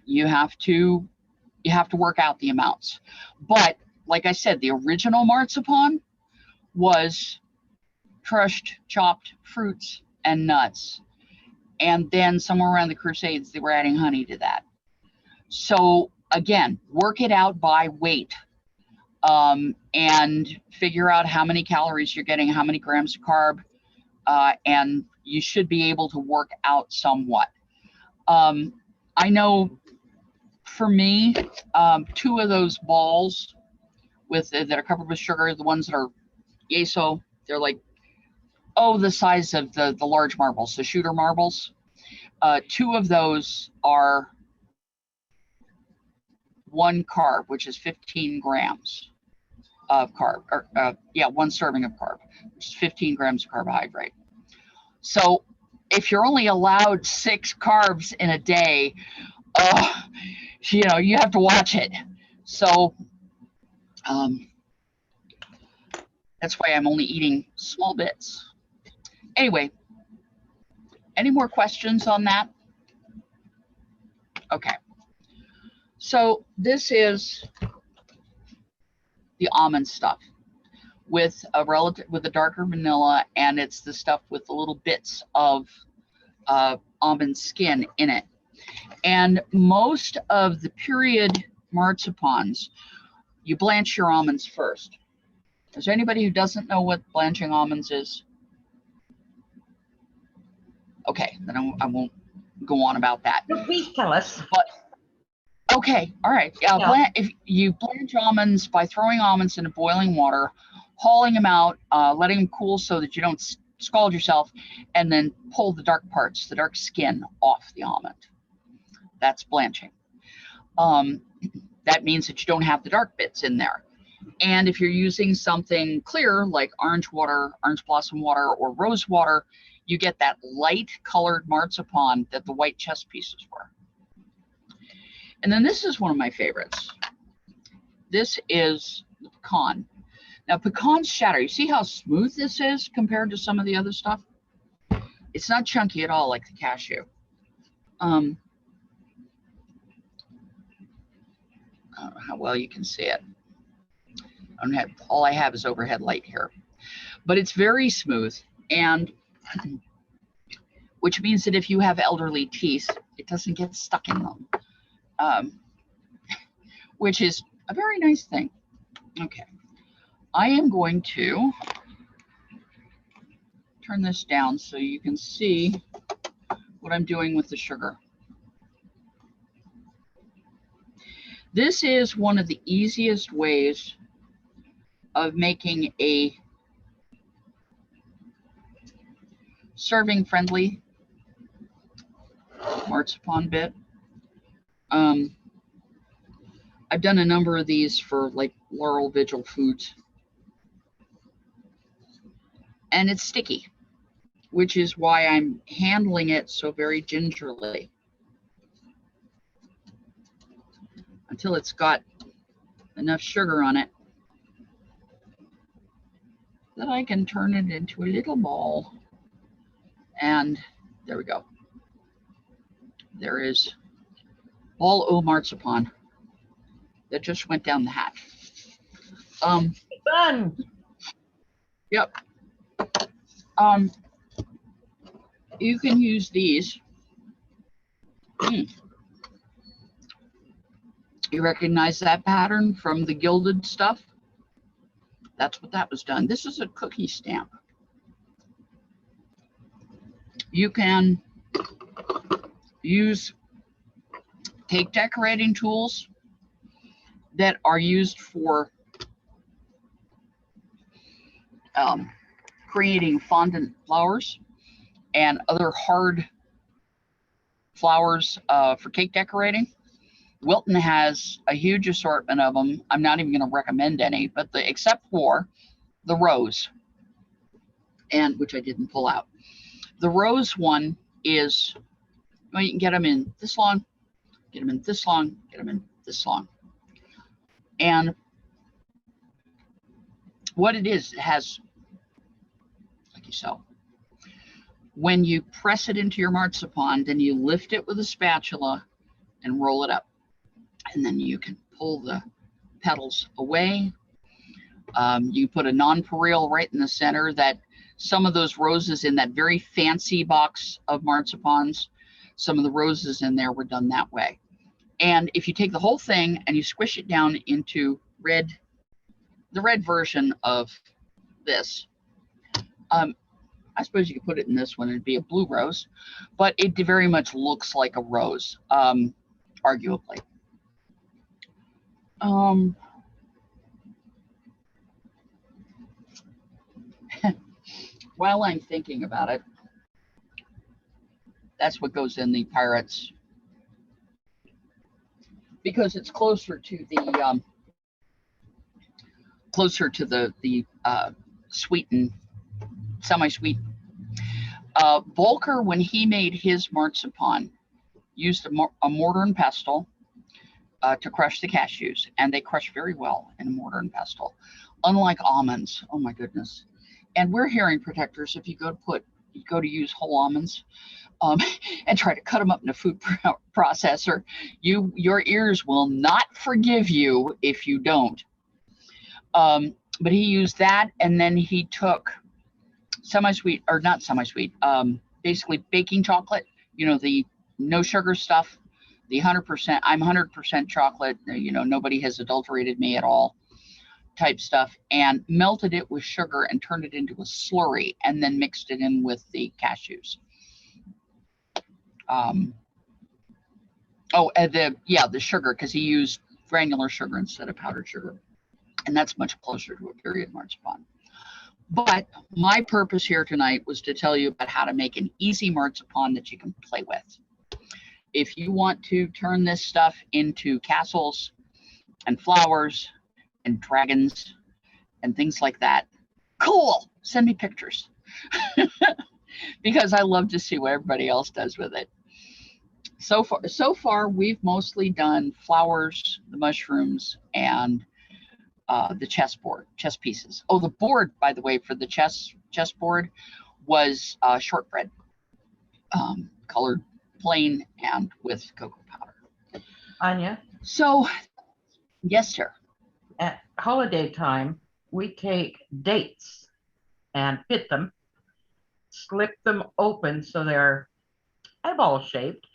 [SPEAKER 3] You have to work out the amounts. But like I said, the original marzipan was crushed, chopped fruits and nuts. And then somewhere around the Crusades, they were adding honey to that. So again, work it out by weight, and figure out how many calories you're getting, how many grams of carb, and you should be able to work out somewhat. I know for me, 2 of those balls that are covered with sugar, the ones that are yeso, they're like, the size of the large marbles, the shooter marbles. 2 of those are 1 carb, which is 15 grams of carb, or 1 serving of carb, which is 15 grams of carbohydrate. So if you're only allowed 6 carbs in a day, you have to watch it. So that's why I'm only eating small bits. Anyway, any more questions on that? Okay. So this is the almond stuff with a darker vanilla, and it's the stuff with the little bits of almond skin in it. And most of the period marzipans, you blanch your almonds first. Is there anybody who doesn't know what blanching almonds is? Okay, then I won't go on about that.
[SPEAKER 2] Please tell us.
[SPEAKER 3] But okay, all right.
[SPEAKER 2] Yeah.
[SPEAKER 3] If you blanch almonds by throwing almonds into boiling water, hauling them out, letting them cool so that you don't scald yourself, and then pull the dark parts, the dark skin off the almond. That's blanching. That means that you don't have the dark bits in there. And if you're using something clear like orange water, orange blossom water, or rose water, you get that light colored marzipan that the white chess pieces were. And then this is one of my favorites. This is the pecan. Now pecans shatter. You see how smooth this is compared to some of the other stuff? It's not chunky at all like the cashew. I don't know how well you can see it. All I have is overhead light here, but it's very smooth, and which means that if you have elderly teeth, it doesn't get stuck in them, which is a very nice thing. Okay, I am going to turn this down so you can see what I'm doing with the sugar. This is one of the easiest ways of making a serving friendly marzipan bit. I've done a number of these for like Laurel Vigil Foods, and it's sticky, which is why I'm handling it so very gingerly until it's got enough sugar on it that I can turn it into a little ball. And there we go. There is ball o' marzipan that just went down the hatch.
[SPEAKER 2] Fun.
[SPEAKER 3] Yep. You can use these. You recognize that pattern from the gilded stuff? That's what that was done. This is a cookie stamp. You can use cake decorating tools that are used for creating fondant flowers and other hard flowers for cake decorating. Wilton has a huge assortment of them. I'm not even going to recommend any, but except for the rose, and which I didn't pull out. The rose one is, well, you can get them in this long, get them in this long, get them in this long. And what it is, it has, like so. When you press it into your marzipan, then you lift it with a spatula and roll it up. And then you can pull the petals away. You put a nonpareil right in the center. That some of those roses in that very fancy box of marzipans, some of the roses in there were done that way. And if you take the whole thing and you squish it down into red, the red version of this, I suppose you could put it in this one, it'd be a blue rose, but it very much looks like a rose, arguably. While I'm thinking about it, that's what goes in the Pirates, because it's closer to the sweet and semi-sweet. Volker, when he made his marzipan, used a mortar and pestle to crush the cashews, and they crush very well in a mortar and pestle, unlike almonds. Oh my goodness! And we're hearing protectors. If you go to use whole almonds, and try to cut them up in a food processor, your ears will not forgive you if you don't. But he used that, and then he took semi-sweet, or not semi-sweet, basically baking chocolate, you know, the no sugar stuff, the 100%, I'm 100% chocolate, you know, nobody has adulterated me at all type stuff, and melted it with sugar and turned it into a slurry, and then mixed it in with the cashews. The sugar, because he used granular sugar instead of powdered sugar, and that's much closer to a period marzipan. But my purpose here tonight was to tell you about how to make an easy marzipan that you can play with. If you want to turn this stuff into castles and flowers and dragons and things like that, cool, send me pictures. Because I love to see what everybody else does with it. So far, we've mostly done flowers, the mushrooms, and the chess pieces. Oh, the board, by the way, for the chess board was shortbread, colored plain and with cocoa powder.
[SPEAKER 2] Anja,
[SPEAKER 3] So, yes, sir.
[SPEAKER 2] at holiday time, we take dates and pit them, slip them open so they're eyeball shaped,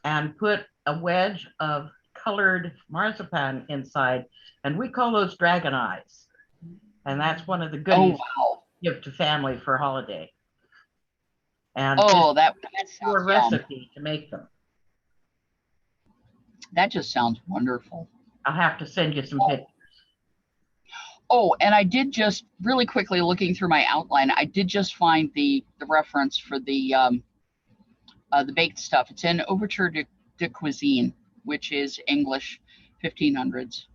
[SPEAKER 2] and put a wedge of colored marzipan inside, and we call those dragon eyes. And that's one of the goodies
[SPEAKER 3] Oh,
[SPEAKER 2] you give to family for holiday. And
[SPEAKER 3] wow. Oh, that
[SPEAKER 2] your
[SPEAKER 3] sounds yum.
[SPEAKER 2] recipe to make them.
[SPEAKER 3] That just sounds wonderful.
[SPEAKER 2] I'll have to send you some pictures.
[SPEAKER 3] Oh, and I did just really quickly looking through my outline, I did just find the reference for the baked stuff. It's in Ouverture de Cuisine, which is English, 1500s.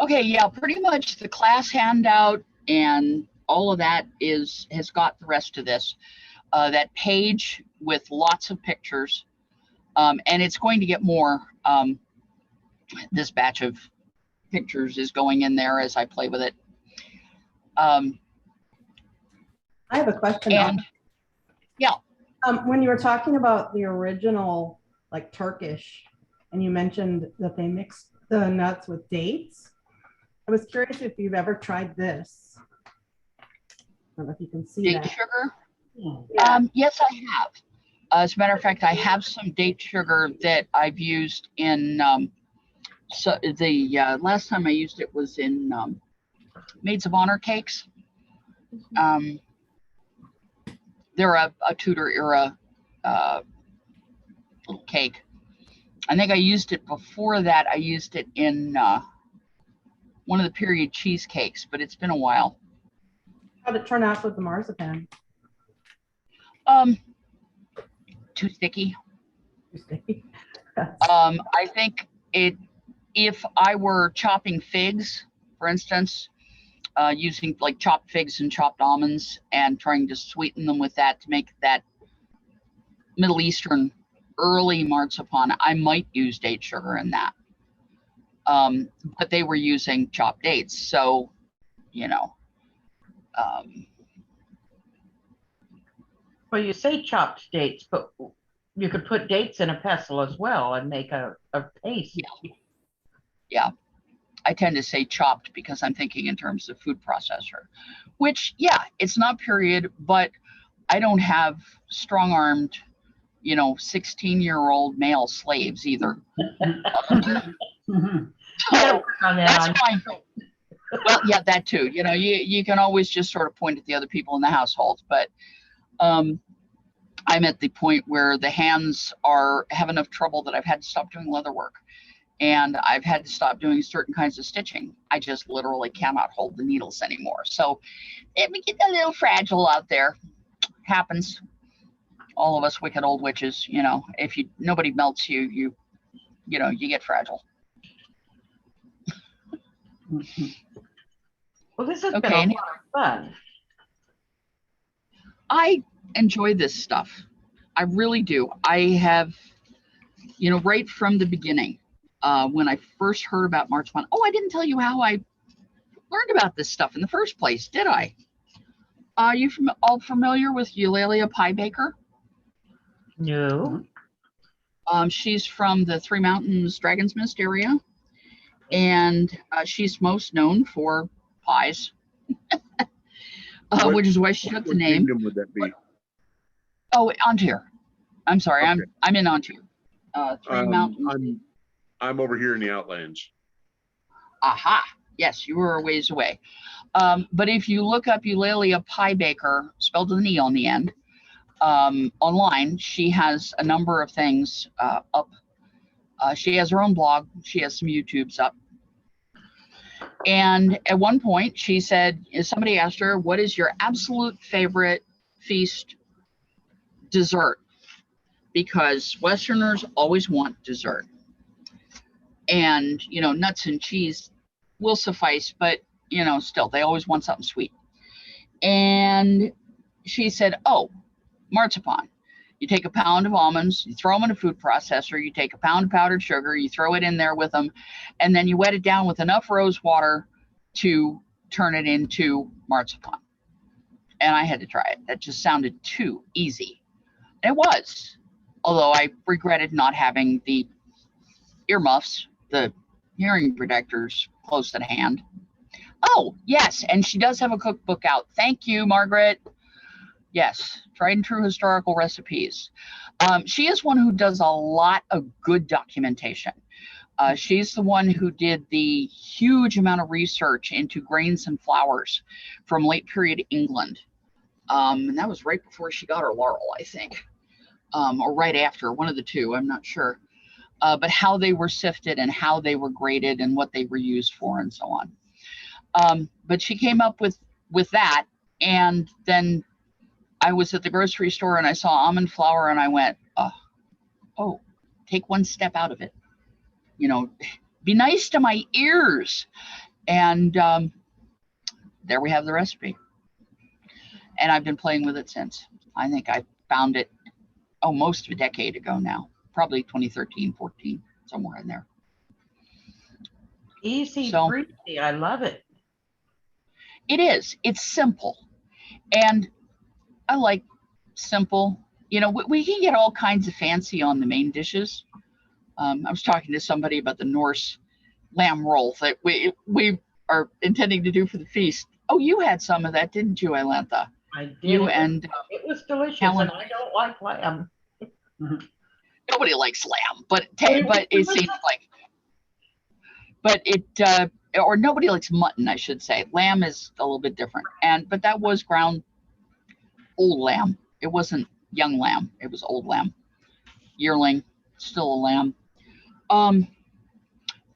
[SPEAKER 3] Okay, yeah, pretty much the class handout and all of that has got the rest of this. That page with lots of pictures, and it's going to get more. This batch of pictures is going in there as I play with it.
[SPEAKER 4] I have a question.
[SPEAKER 3] And yeah.
[SPEAKER 4] When you were talking about the original, like Turkish, and you mentioned that they mixed the nuts with dates, I was curious if you've ever tried this. I don't know if you can see
[SPEAKER 3] Date
[SPEAKER 4] that.
[SPEAKER 3] sugar?
[SPEAKER 4] Yeah.
[SPEAKER 3] Yes, I have. As a matter of fact, I have some date sugar that I've used in, so the last time I used it was in Maids of Honor cakes. They're a Tudor era little cake. I think I used it before that. I used it in one of the period cheesecakes, but it's been a while.
[SPEAKER 4] How'd it turn out with the marzipan?
[SPEAKER 3] Too sticky. I think if I were chopping figs, for instance, using like chopped figs and chopped almonds and trying to sweeten them with that to make that Middle Eastern early marzipan, I might use date sugar in that. But they were using chopped dates. So, you know,
[SPEAKER 2] Well, you say chopped dates, but you could put dates in a pestle as well and make a paste.
[SPEAKER 3] Yeah. I tend to say chopped because I'm thinking in terms of food processor, which, yeah, it's not period, but I don't have strong-armed, 16-year-old male slaves either. That's fine. Well, yeah, that too. You can always just sort of point at the other people in the household, but I'm at the point where the hands have enough trouble that I've had to stop doing leather work, and I've had to stop doing certain kinds of stitching. I just literally cannot hold the needles anymore. So it may get a little fragile out there. Happens. All of us wicked old witches, if nobody melts you, you get fragile.
[SPEAKER 2] Well, this has been a lot of fun.
[SPEAKER 3] I enjoy this stuff. I really do. I have, right from the beginning, when I first heard about Marzipan. Oh, I didn't tell you how I learned about this stuff in the first place, did I? Are you all familiar with Eulalia Piebaker?
[SPEAKER 2] No.
[SPEAKER 3] She's from the Three Mountains Dragon's Nest area, and she's most known for pies, which is why she took the name.
[SPEAKER 6] What kingdom would that be?
[SPEAKER 3] Oh, Ontario. I'm sorry,
[SPEAKER 6] Okay.
[SPEAKER 3] I'm in Ontario. Three Mountains.
[SPEAKER 6] I'm over here in the Outlands.
[SPEAKER 3] Aha. Yes, you were a ways away. But if you look up Eulalia Piebaker, spelled with an E on the end, online, she has a number of things up. She has her own blog. She has some YouTubes up. And at one point, she said, somebody asked her, what is your absolute favorite feast dessert? Because Westerners always want dessert. And, nuts and cheese will suffice, but, still, they always want something sweet. And she said, oh, marzipan. You take a pound of almonds, you throw them in a food processor, you take a pound of powdered sugar, you throw it in there with them, and then you wet it down with enough rose water to turn it into marzipan. And I had to try it. That just sounded too easy. It was, although I regretted not having the earmuffs, the hearing protectors close at hand. Oh, yes, and she does have a cookbook out. Thank you, Margaret. Yes, tried and true historical recipes. She is one who does a lot of good documentation. She's the one who did the huge amount of research into grains and flours from late period England. And that was right before she got her laurel, I think, or right after, one of the two, I'm not sure. But how they were sifted and how they were graded and what they were used for and so on. But she came up with that, and then I was at the grocery store and I saw almond flour and I went, oh, take one step out of it. Be nice to my ears. And there we have the recipe. And I've been playing with it since. I think I found it almost a decade ago now, probably 2013, 14, somewhere in there.
[SPEAKER 2] Easy, breezy. I love it.
[SPEAKER 3] It is. It's simple. And I like simple. We can get all kinds of fancy on the main dishes. I was talking to somebody about the Norse lamb roll that we are intending to do for the feast. Oh, you had some of that, didn't you, Aila'ntha?
[SPEAKER 2] I did.
[SPEAKER 3] You and
[SPEAKER 2] it was delicious,
[SPEAKER 3] Helen.
[SPEAKER 2] and I don't like lamb.
[SPEAKER 3] Nobody likes lamb, but it seems like. But or nobody likes mutton, I should say. Lamb is a little bit different, but that was ground old lamb. It wasn't young lamb. It was old lamb, yearling, still a lamb.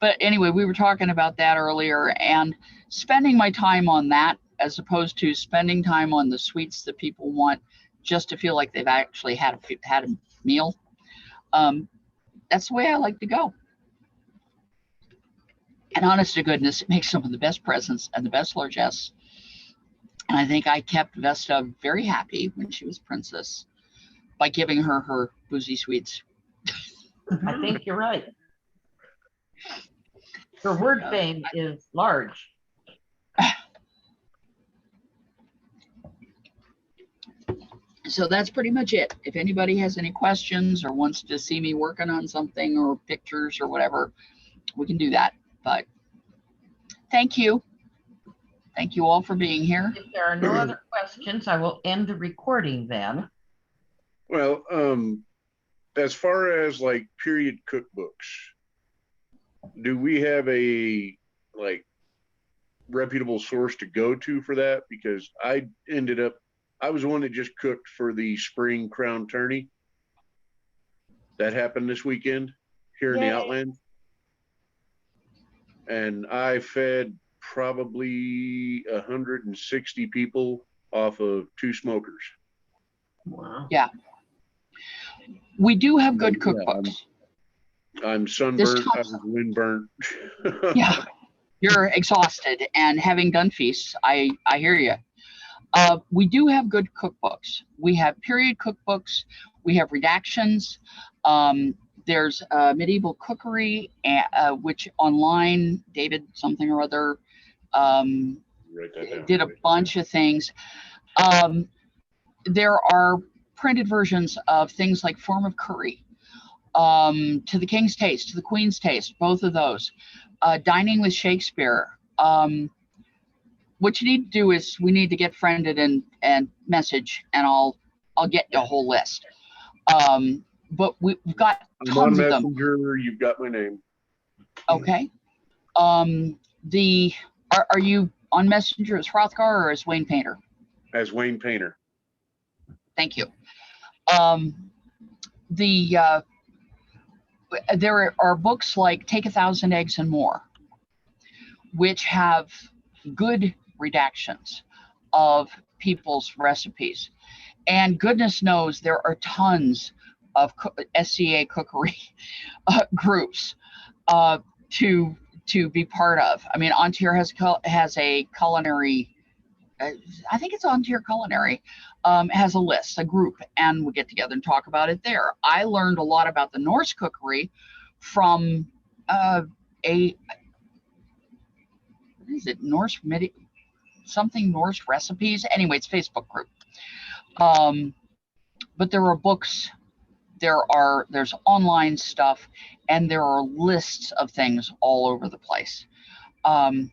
[SPEAKER 3] But anyway, we were talking about that earlier, and spending my time on that as opposed to spending time on the sweets that people want just to feel like they've actually had a meal. That's the way I like to go. And honest to goodness, it makes some of the best presents and the best largesse. And I think I kept Vesta very happy when she was princess by giving her boozy sweets.
[SPEAKER 2] I think you're right. Her word fame is large.
[SPEAKER 3] So that's pretty much it. If anybody has any questions or wants to see me working on something or pictures or whatever, we can do that. But thank you. Thank you all for being here.
[SPEAKER 2] If there are no other questions, I will end the recording then.
[SPEAKER 6] Well, as far as like period cookbooks, do we have a like reputable source to go to for that? Because I was the one that just cooked for the spring crown tourney that happened this weekend here in the Outland. And I fed probably 160 people off of 2 smokers.
[SPEAKER 2] Wow.
[SPEAKER 3] Yeah. We do have good
[SPEAKER 6] Yeah,
[SPEAKER 3] cookbooks.
[SPEAKER 6] I'm sunburnt, I
[SPEAKER 3] time-
[SPEAKER 6] was windburnt.
[SPEAKER 3] Yeah. You're exhausted, and having done feasts, I hear you. We do have good cookbooks. We have period cookbooks. We have redactions. There's medieval cookery, which online, David something or other
[SPEAKER 6] Write that down.
[SPEAKER 3] did a bunch of things. There are printed versions of things like Form of Curry, To the King's Taste, To the Queen's Taste, both of those. Dining with Shakespeare. What you need to do is we need to get friended and message, and I'll get you a whole list. But we've got
[SPEAKER 6] I'm on
[SPEAKER 3] tons of them.
[SPEAKER 6] Messenger, you've got my name.
[SPEAKER 3] Okay. Are you on Messenger as Hrothgar or as Wayne Painter?
[SPEAKER 6] As Wayne Painter.
[SPEAKER 3] Thank you. There are books like Take 1,000 Eggs and More, which have good redactions of people's recipes. And goodness knows there are tons of SCA cookery groups to be part of. I mean, Ontier has a culinary, I think it's Ontier Culinary, has a list, a group, and we get together and talk about it there. I learned a lot about the Norse cookery from what is it, Norse something Norse recipes? Anyway, it's a Facebook group. But there are books, there's online stuff, and there are lists of things all over the place. And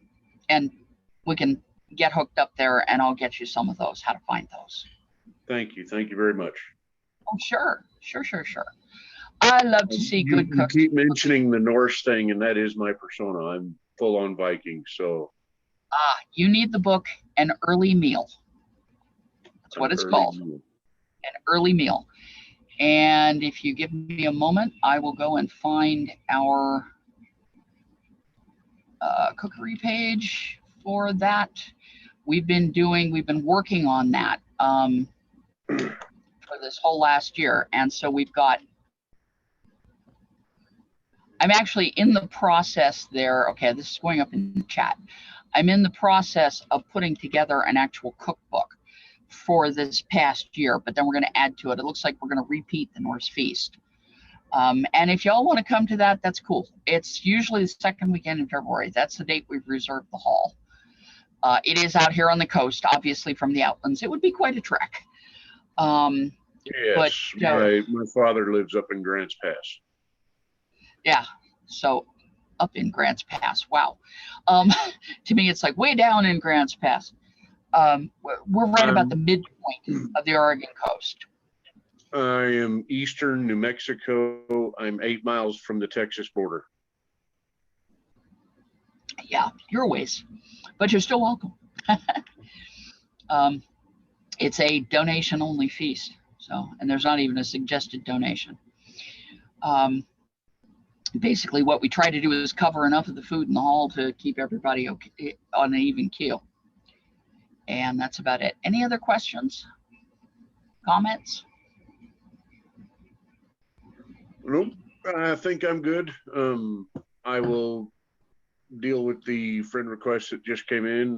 [SPEAKER 3] we can get hooked up there, and I'll get you some of those, how to find those.
[SPEAKER 6] Thank you very much.
[SPEAKER 3] Oh, sure. I love to see good
[SPEAKER 6] You
[SPEAKER 3] cooks.
[SPEAKER 6] keep mentioning the Norse thing, and that is my persona. I'm full on Viking, so.
[SPEAKER 3] You need the book, An Early Meal. That's what it's called, An Early Meal. And if you give me a moment, I will go and find our cookery page for that. We've been working on that for this whole last year. And so I'm actually in the process there. Okay, this is going up in the chat. I'm in the process of putting together an actual cookbook for this past year, but then we're going to add to it. It looks like we're going to repeat the Norse Feast. And if y'all want to come to that, that's cool. It's usually the second weekend in February. That's the date we've reserved the hall. It is out here on the coast, obviously from the Outlands. It would be quite a trek.
[SPEAKER 6] Yes, my father lives up in Grants Pass.
[SPEAKER 3] Yeah, so up in Grants Pass. Wow. To me, it's like way down in Grants Pass. We're right about the midpoint of the Oregon coast.
[SPEAKER 6] I am eastern New Mexico. I'm 8 miles from the Texas border.
[SPEAKER 3] Yeah, you're a ways, but you're still welcome. It's a donation only feast. So, and there's not even a suggested donation. Basically what we try to do is cover enough of the food in the hall to keep everybody okay, on an even keel. And that's about it. Any other questions? Comments?
[SPEAKER 6] Nope, I think I'm good. I will deal with the friend request that just came in